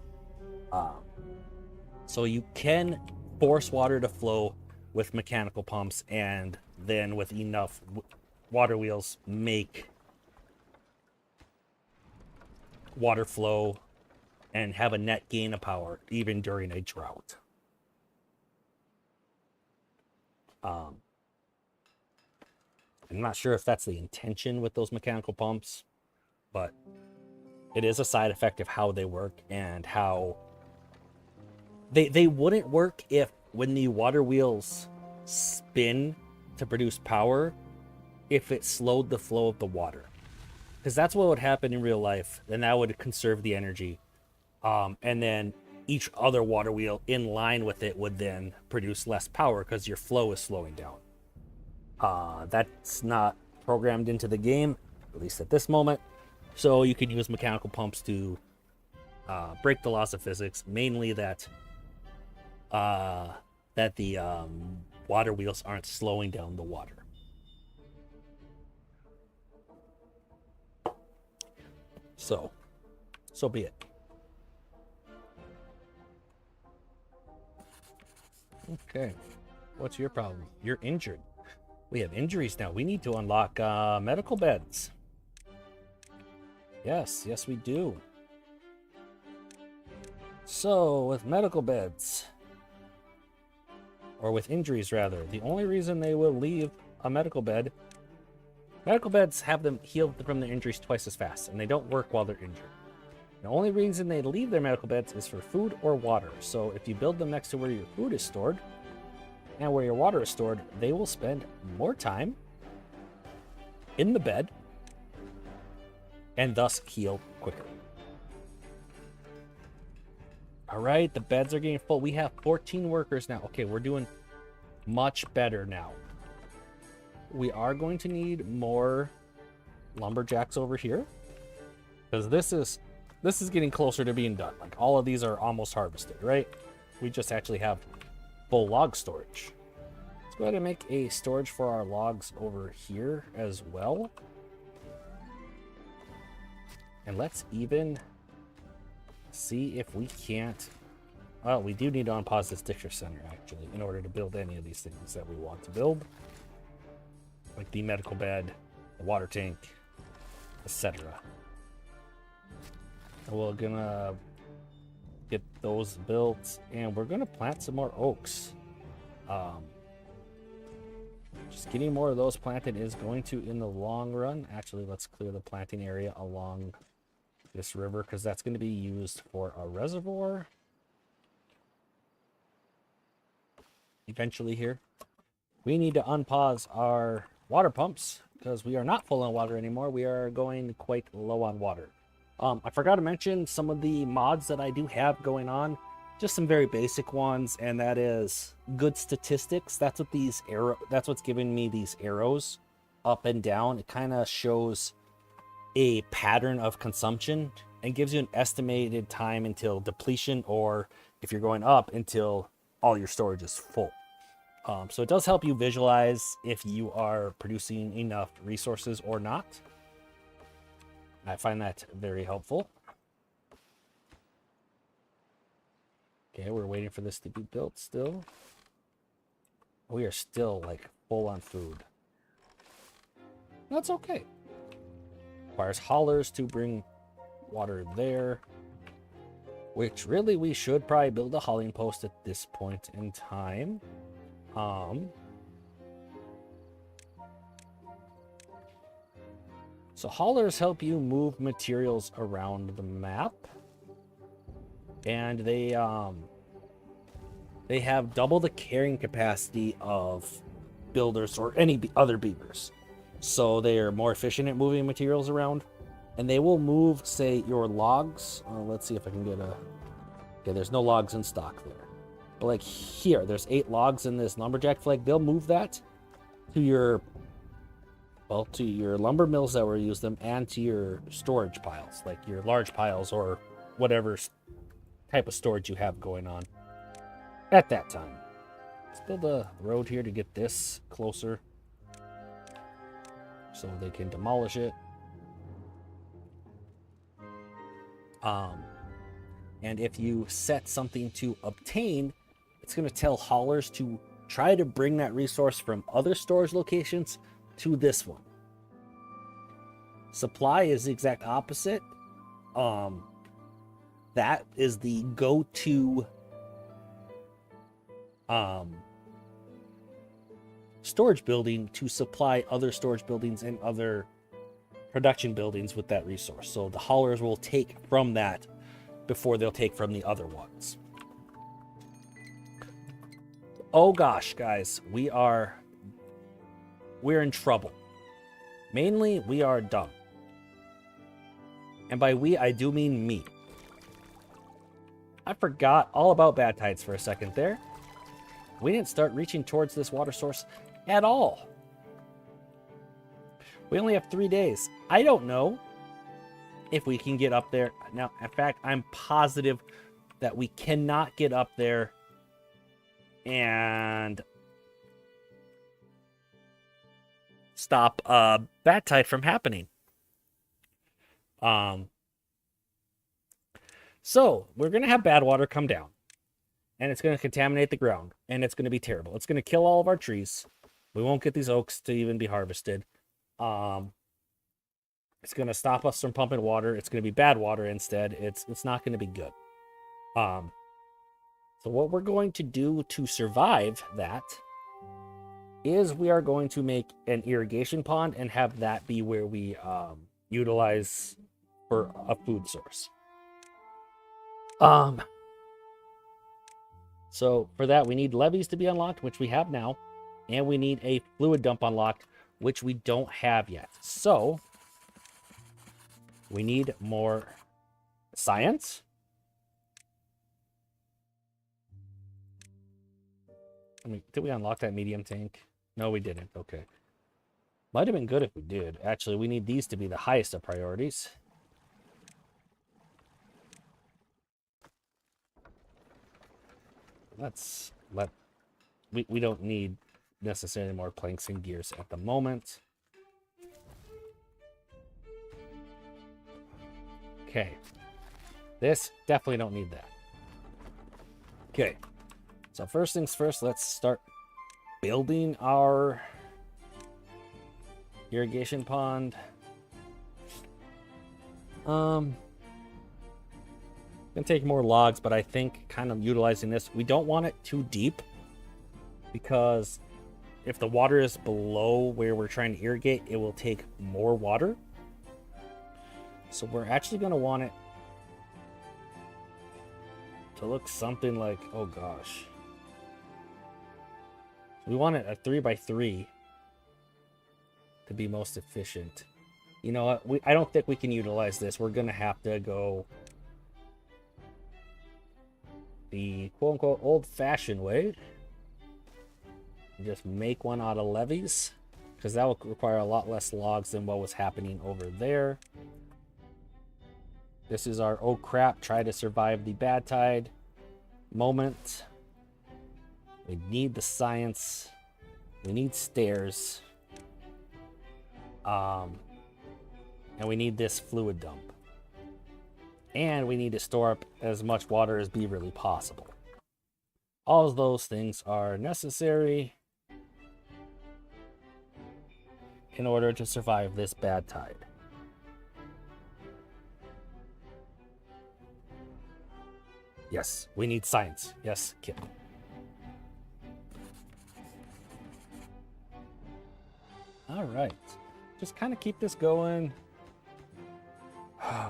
So you can force water to flow with mechanical pumps, and then with enough water wheels make water flow and have a net gain of power even during a drought. I'm not sure if that's the intention with those mechanical pumps, but it is a side effect of how they work and how they wouldn't work if when the water wheels spin to produce power, if it slowed the flow of the water. Because that's what would happen in real life, and that would conserve the energy. And then each other water wheel in line with it would then produce less power because your flow is slowing down. That's not programmed into the game, at least at this moment. So you can use mechanical pumps to break the laws of physics, mainly that the water wheels aren't slowing down the water. So be it. Okay, what's your problem? You're injured. We have injuries now. We need to unlock medical beds. Yes, we do. So, with medical beds, or with injuries rather, the only reason they will leave a medical bed Medical beds have them healed from their injuries twice as fast, and they don't work while they're injured. The only reason they leave their medical beds is for food or water. So if you build them next to where your food is stored and where your water is stored, they will spend more time in the bed and thus heal quicker. All right, the beds are getting full. We have 14 workers now. Okay, we're doing much better now. We are going to need more lumberjacks over here because this is getting closer to being done. Like all of these are almost harvested, right? We just actually have full log storage. Let's go ahead and make a storage for our logs over here as well. And let's even see if we can't... Well, we do need to unpause this district center, actually, in order to build any of these things that we want to build. Like the medical bed, the water tank, etc. We're gonna get those built, and we're gonna plant some more oaks. Just getting more of those planted is going to, in the long run... Actually, let's clear the planting area along this river, because that's going to be used for a reservoir eventually here. We need to unpause our water pumps because we are not full on water anymore. We are going quite low on water. I forgot to mention some of the mods that I do have going on, just some very basic ones, and that is good statistics. That's what that's what's giving me these arrows up and down. It kind of shows a pattern of consumption and gives you an estimated time until depletion, or if you're going up, until all your storage is full. So it does help you visualize if you are producing enough resources or not. I find that very helpful. Okay, we're waiting for this to be built still. We are still like full on food. That's okay. Requires haulers to bring water there, which really we should probably build a hauling post at this point in time. So haulers help you move materials around the map, and they have double the carrying capacity of builders or any other beavers. So they are more efficient at moving materials around, and they will move, say, your logs. Let's see if I can get a... Okay, there's no logs in stock there. But like here, there's 8 logs in this lumberjack flag. They'll move that to your, well, to your lumber mills that will use them, and to your storage piles, like your large piles or whatever type of storage you have going on at that time. Let's build a road here to get this closer so they can demolish it. And if you set something to obtain, it's going to tell haulers to try to bring that resource from other storage locations to this one. Supply is the exact opposite. That is the go-to storage building to supply other storage buildings and other production buildings with that resource. So the haulers will take from that before they'll take from the other ones. Oh gosh, guys, we're in trouble. Mainly, we are dumb. And by we, I do mean me. I forgot all about bad tides for a second there. We didn't start reaching towards this water source at all. We only have 3 days. I don't know if we can get up there. Now, in fact, I'm positive that we cannot get up there and stop bad tide from happening. So we're going to have bad water come down, and it's going to contaminate the ground, and it's going to be terrible. It's going to kill all of our trees. We won't get these oaks to even be harvested. It's going to stop us from pumping water. It's going to be bad water instead. It's not going to be good. So what we're going to do to survive that is we are going to make an irrigation pond and have that be where we utilize for a food source. So for that, we need levees to be unlocked, which we have now, and we need a fluid dump unlocked, which we don't have yet. So we need more science. I mean, did we unlock that medium tank? No, we didn't. Okay. Might have been good if we did. Actually, we need these to be the highest of priorities. We don't need necessarily more planks and gears at the moment. Okay. This, definitely don't need that. Okay. So first things first, let's start building our irrigation pond. Gonna take more logs, but I think kind of utilizing this, we don't want it too deep, because if the water is below where we're trying to irrigate, it will take more water. So we're actually going to want it to look something like, oh gosh, we want it a 3x3 to be most efficient. You know what? I don't think we can utilize this. We're going to have to go the quote-unquote old-fashioned way. Just make one out of levees, because that will require a lot less logs than what was happening over there. This is our oh crap, try to survive the bad tide moment. We need the science. We need stairs. And we need this fluid dump. And we need to store up as much water as be really possible. All of those things are necessary in order to survive this bad tide. Yes, we need science. Yes, kid. All right. Just kind of keep this going.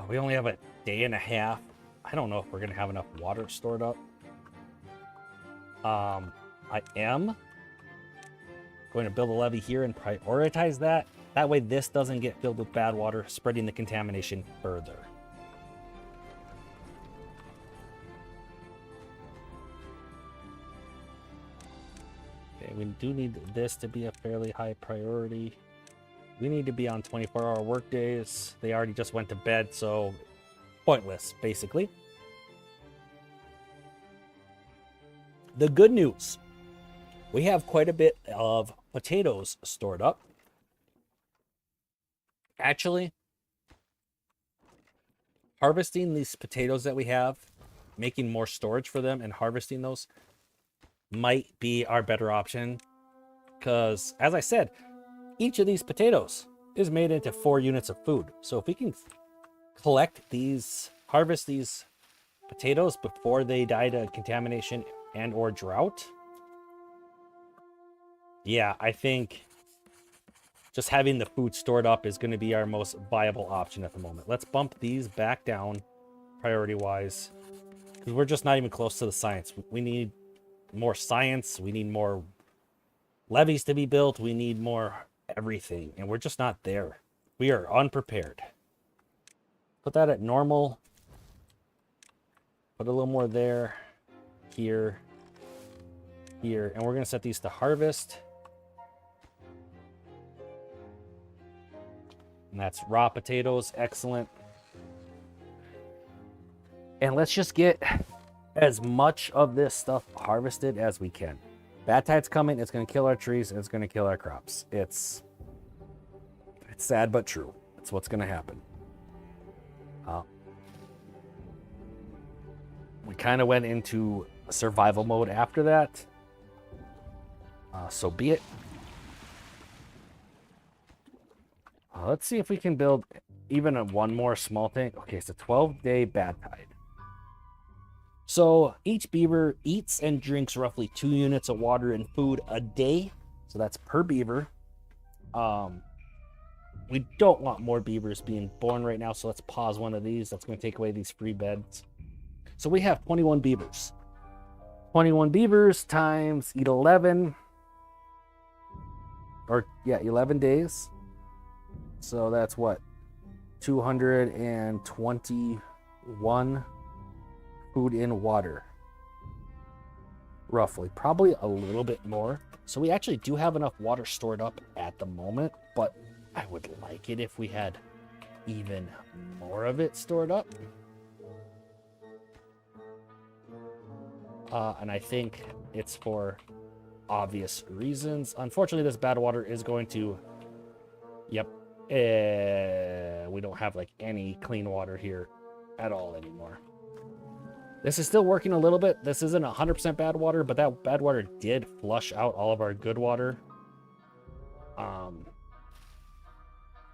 We only have a day and a half. I don't know if we're going to have enough water stored up. I am going to build a levee here and prioritize that. That way this doesn't get filled with bad water, spreading the contamination further. Okay, we do need this to be a fairly high priority. We need to be on 24-hour work days. They already just went to bed, so pointless, basically. The good news, we have quite a bit of potatoes stored up. Actually, harvesting these potatoes that we have, making more storage for them and harvesting those might be our better option. Because, as I said, each of these potatoes is made into 4 units of food. So if we can harvest these potatoes before they die to contamination and or drought, yeah, I think just having the food stored up is going to be our most viable option at the moment. Let's bump these back down priority-wise, because we're just not even close to the science. We need more science. We need more levees to be built. We need more everything, and we're just not there. We are unprepared. Put that at normal. Put a little more there, here, here, and we're going to set these to harvest. And that's raw potatoes. Excellent. And let's just get as much of this stuff harvested as we can. Bad tide's coming. It's going to kill our trees, and it's going to kill our crops. It's sad but true. It's what's going to happen. We kind of went into survival mode after that. So be it. Let's see if we can build even one more small tank. Okay, it's a 12-day bad tide. So each beaver eats and drinks roughly 2 units of water and food a day So that's per beaver. We don't want more beavers being born right now, so let's pause one of these. That's going to take away these free beds. So we have 21 beavers. 21 beavers times 11. Or, yeah, 11 days. So that's what? 221 food and water. Roughly. Probably a little bit more. So we actually do have enough water stored up at the moment, but I would like it if we had even more of it stored up. And I think it's for obvious reasons. Unfortunately, this bad water is going to... Yep. We don't have like any clean water here at all anymore. This is still working a little bit. This isn't 100% bad water, but that bad water did flush out all of our good water.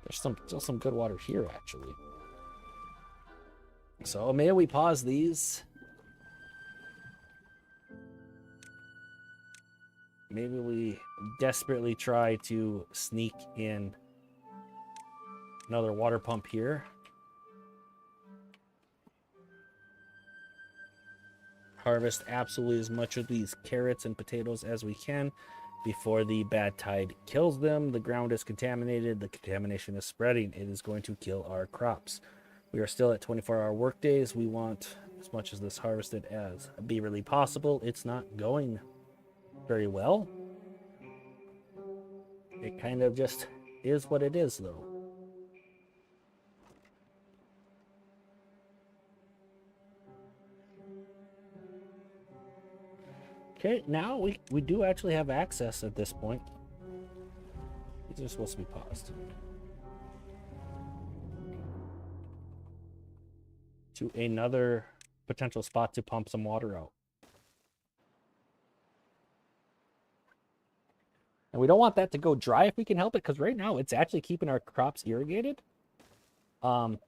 There's still some good water here, actually. So maybe we pause these. Maybe we desperately try to sneak in another water pump here. Harvest absolutely as much of these carrots and potatoes as we can before the bad tide kills them. The ground is contaminated. The contamination is spreading. It is going to kill our crops. We are still at 24-hour work days. We want as much of this harvested as be really possible. It's not going very well. It kind of just is what it is, though. Okay, now we do actually have access at this point. These are supposed to be paused. To another potential spot to pump some water out. And we don't want that to go dry if we can help it, because right now it's actually keeping our crops irrigated. But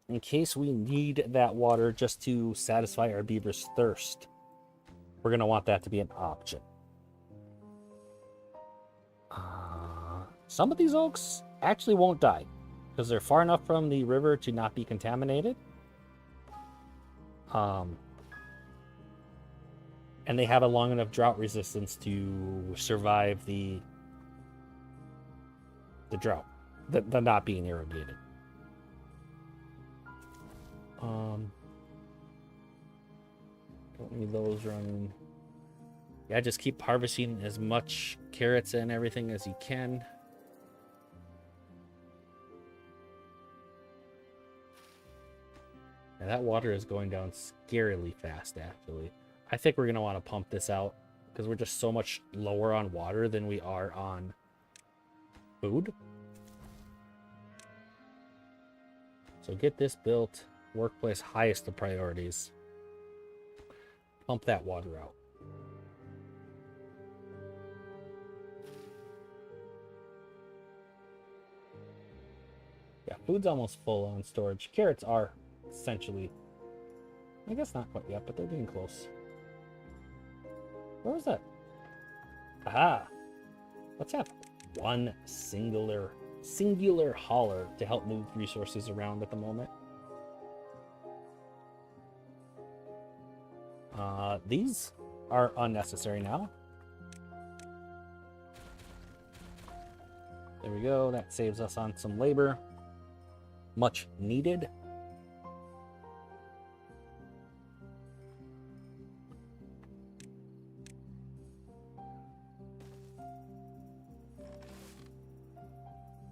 in case we need that water just to satisfy our beaver's thirst, we're going to want that to be an option. Some of these oaks actually won't die because they're far enough from the river to not be contaminated. And they have a long enough drought resistance to survive the drought, the not being irrigated. Don't need those running. Yeah, just keep harvesting as much carrots and everything as you can. And that water is going down scarily fast, actually. I think we're going to want to pump this out because we're just so much lower on water than we are on food. So get this built. Workplace, highest of priorities. Pump that water out. Yeah, food's almost full on storage. Carrots are essentially, I guess not quite yet, but they're getting close. Where was that? Aha! Let's have one singular hauler to help move resources around at the moment. These are unnecessary now. There we go. That saves us on some labor. Much needed.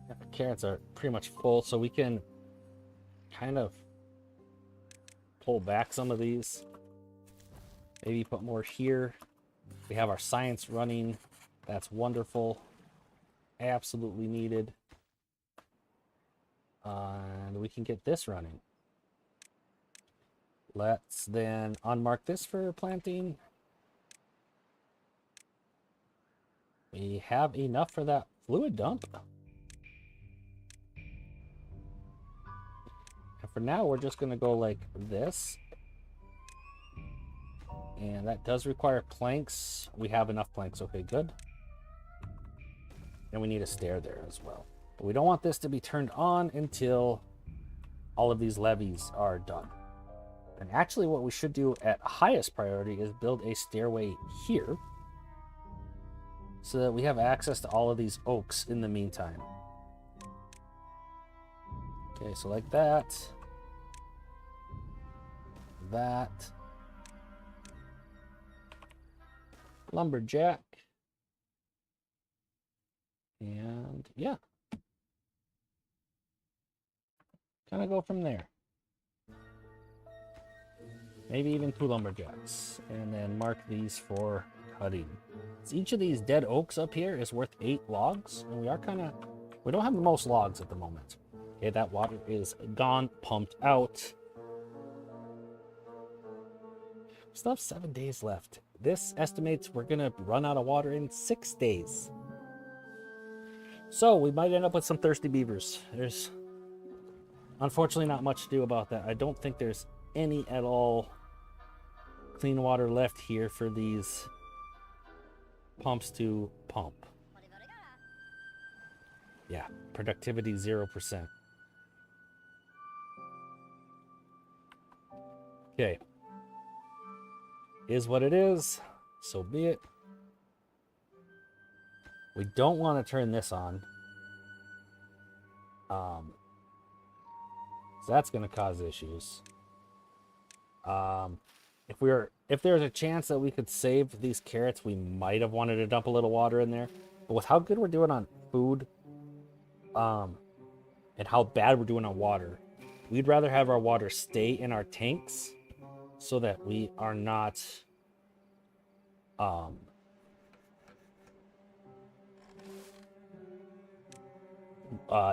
The carrots are pretty much full, so we can kind of pull back some of these. Maybe put more here. We have our science running. That's wonderful. Absolutely needed. And we can get this running. Let's then unmark this for planting. We have enough for that fluid dump. And for now, we're just going to go like this. And that does require planks. We have enough planks. Okay, good. And we need a stair there as well. But we don't want this to be turned on until all of these levees are done. And actually what we should do at highest priority is build a stairway here so that we have access to all of these oaks in the meantime. Okay, so like that. That. Lumberjack. And yeah. Kind of go from there. Maybe even 2 lumberjacks. And then mark these for cutting. So each of these dead oaks up here is worth 8 logs. And we don't have the most logs at the moment. Okay, that water is gone, pumped out. We still have 7 days left. This estimates we're gonna run out of water in 6 days. So we might end up with some thirsty beavers. There's unfortunately not much to do about that. I don't think there's any at all clean water left here for these pumps to pump. Yeah, productivity 0%. Okay. Is what it is. So be it. We don't want to turn this on. So that's going to cause issues. If there's a chance that we could save these carrots, we might have wanted to dump a little water in there. But with how good we're doing on food, and how bad we're doing on water, we'd rather have our water stay in our tanks so that we are not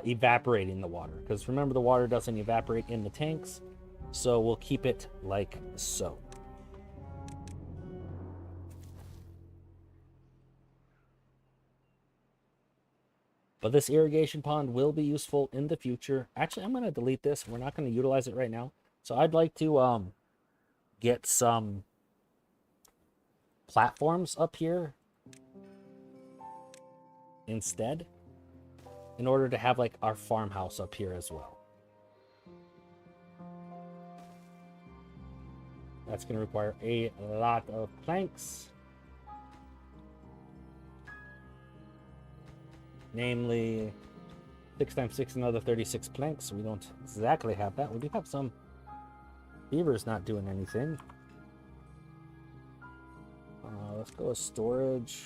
evaporating the water. Because remember, the water doesn't evaporate in the tanks, so we'll keep it like so. But this irrigation pond will be useful in the future. Actually, I'm going to delete this. We're not going to utilize it right now. So I'd like to get some platforms up here instead, in order to have like our farmhouse up here as well. That's going to require a lot of planks. Namely, 6 times 6, another 36 planks. We don't exactly have that. We do have some beavers not doing anything. Let's go with storage.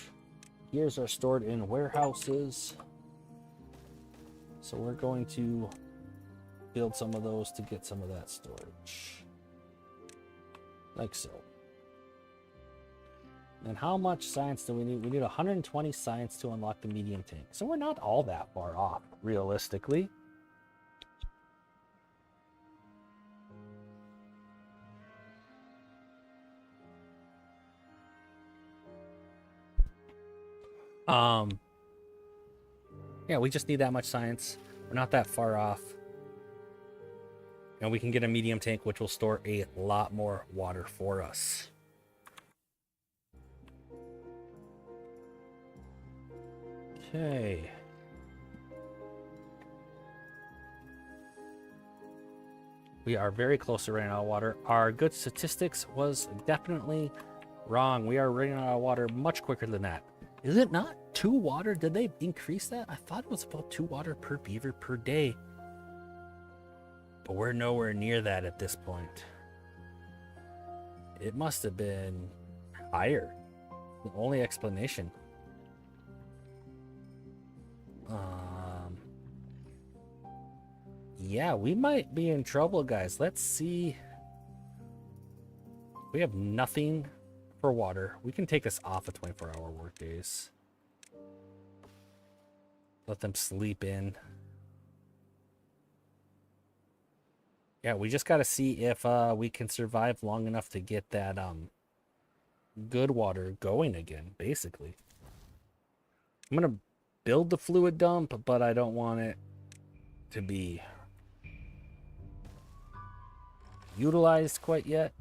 Gears are stored in warehouses. So we're going to build some of those to get some of that storage. Like so. And how much science do we need? We need 120 science to unlock the medium tank. So we're not all that far off, realistically. Yeah, we just need that much science. We're not that far off. And we can get a medium tank, which will store a lot more water for us. Okay. We are very close to running out of water. Our good statistics was definitely wrong. We are running out of water much quicker than that. Is it not 2 water? Did they increase that? I thought it was about 2 water per beaver per day. But we're nowhere near that at this point. It must have been higher. The only explanation. Yeah, we might be in trouble, guys. Let's see. We have nothing for water. We can take this off of 24-hour work days. Let them sleep in. Yeah, we just got to see if we can survive long enough to get that good water going again, basically. I'm going to build the fluid dump, but I don't want it to be utilized quite yet.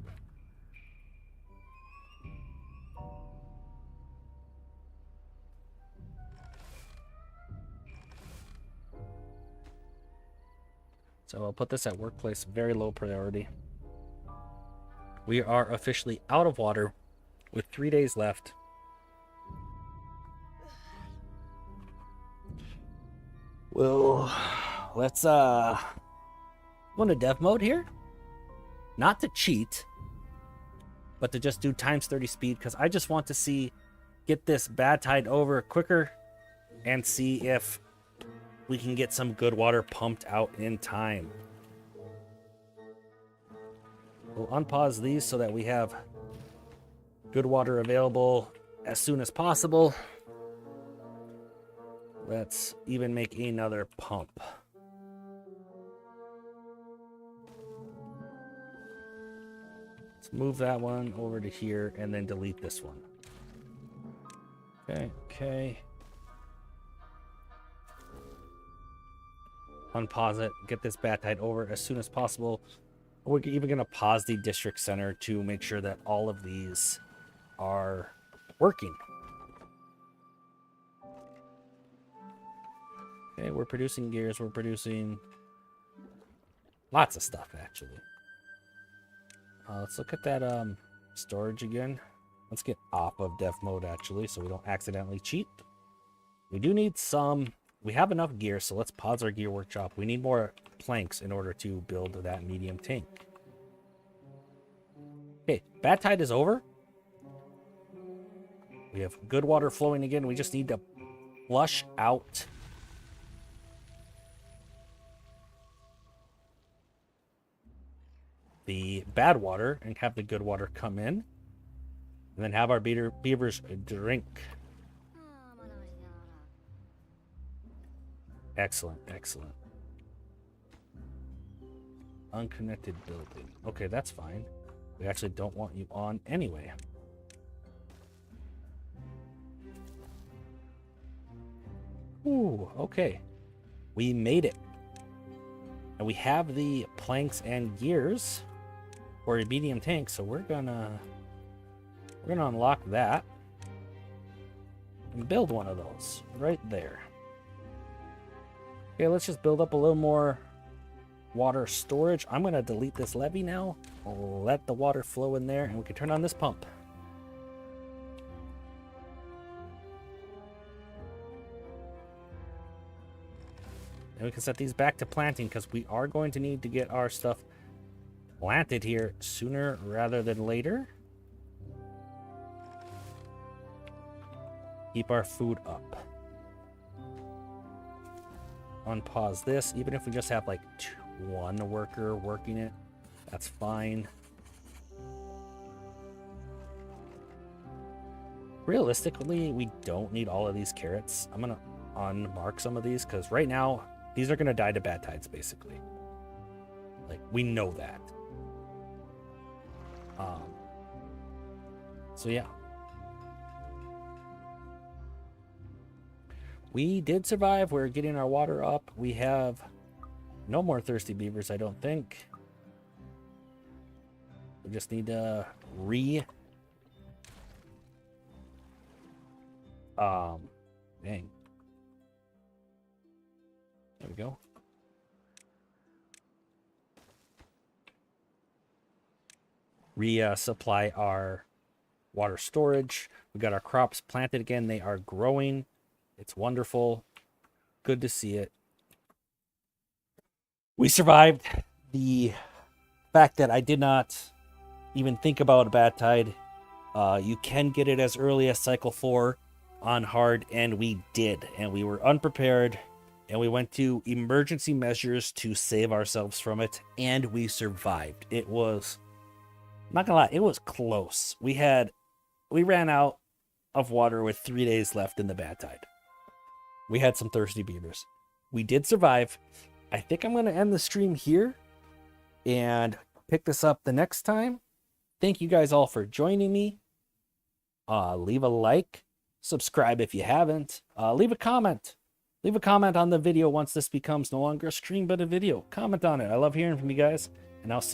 I'll put this at workplace, very low priority. We are officially out of water with 3 days left. Well, let's go into dev mode here. Not to cheat, but to just do times 30 speed, because I just want to get this bad tide over quicker and see if we can get some good water pumped out in time. We'll unpause these so that we have good water available as soon as possible. Let's even make another pump. Let's move that one over to here and then delete this one. Okay. Unpause it, get this bat tide over as soon as possible. We're even going to pause the district center to make sure that all of these are working. Okay, we're producing gears. We're producing lots of stuff, actually. Let's look at that storage again. Let's get off of dev mode, actually, so we don't accidentally cheat. We do need some... We have enough gear, so let's pause our gear workshop. We need more planks in order to build that medium tank. Okay, bad tide is over. We have good water flowing again. We just need to flush out the bad water and have the good water come in, and then have our beavers drink. Excellent. Unconnected building. Okay, that's fine. We actually don't want you on anyway. Ooh, okay. We made it. And we have the planks and gears for a medium tank, so we're gonna unlock that and build one of those right there. Okay, let's just build up a little more water storage. I'm gonna delete this levee now. I'll let the water flow in there, and we can turn on this pump. And we can set these back to planting, because we are going to need to get our stuff planted here sooner rather than later. Keep our food up. Unpause this. Even if we just have like one worker working it, that's fine. Realistically, we don't need all of these carrots. I'm gonna unmark some of these, because right now these are gonna die to bad tides, basically. Like, we know that. So yeah, we did survive. We're getting our water up. We have no more thirsty beavers, I don't think. We just need to dang. There we go. Resupply our water storage. We got our crops planted again. They are growing. It's wonderful. Good to see it. We survived the fact that I did not even think about a bad tide. You can get it as early as cycle 4 on hard, and we did. And we were unprepared, and we went to emergency measures to save ourselves from it, and we survived. It was, I'm not gonna lie, it was close. We ran out of water with 3 days left in the bad tide. We had some thirsty beavers. We did survive. I think I'm going to end the stream here and pick this up the next time. Thank you guys all for joining me. Leave a like, subscribe if you haven't. Leave a comment. Leave a comment on the video once this becomes no longer a stream but a video. Comment on it. I love hearing from you guys, and I'll see you.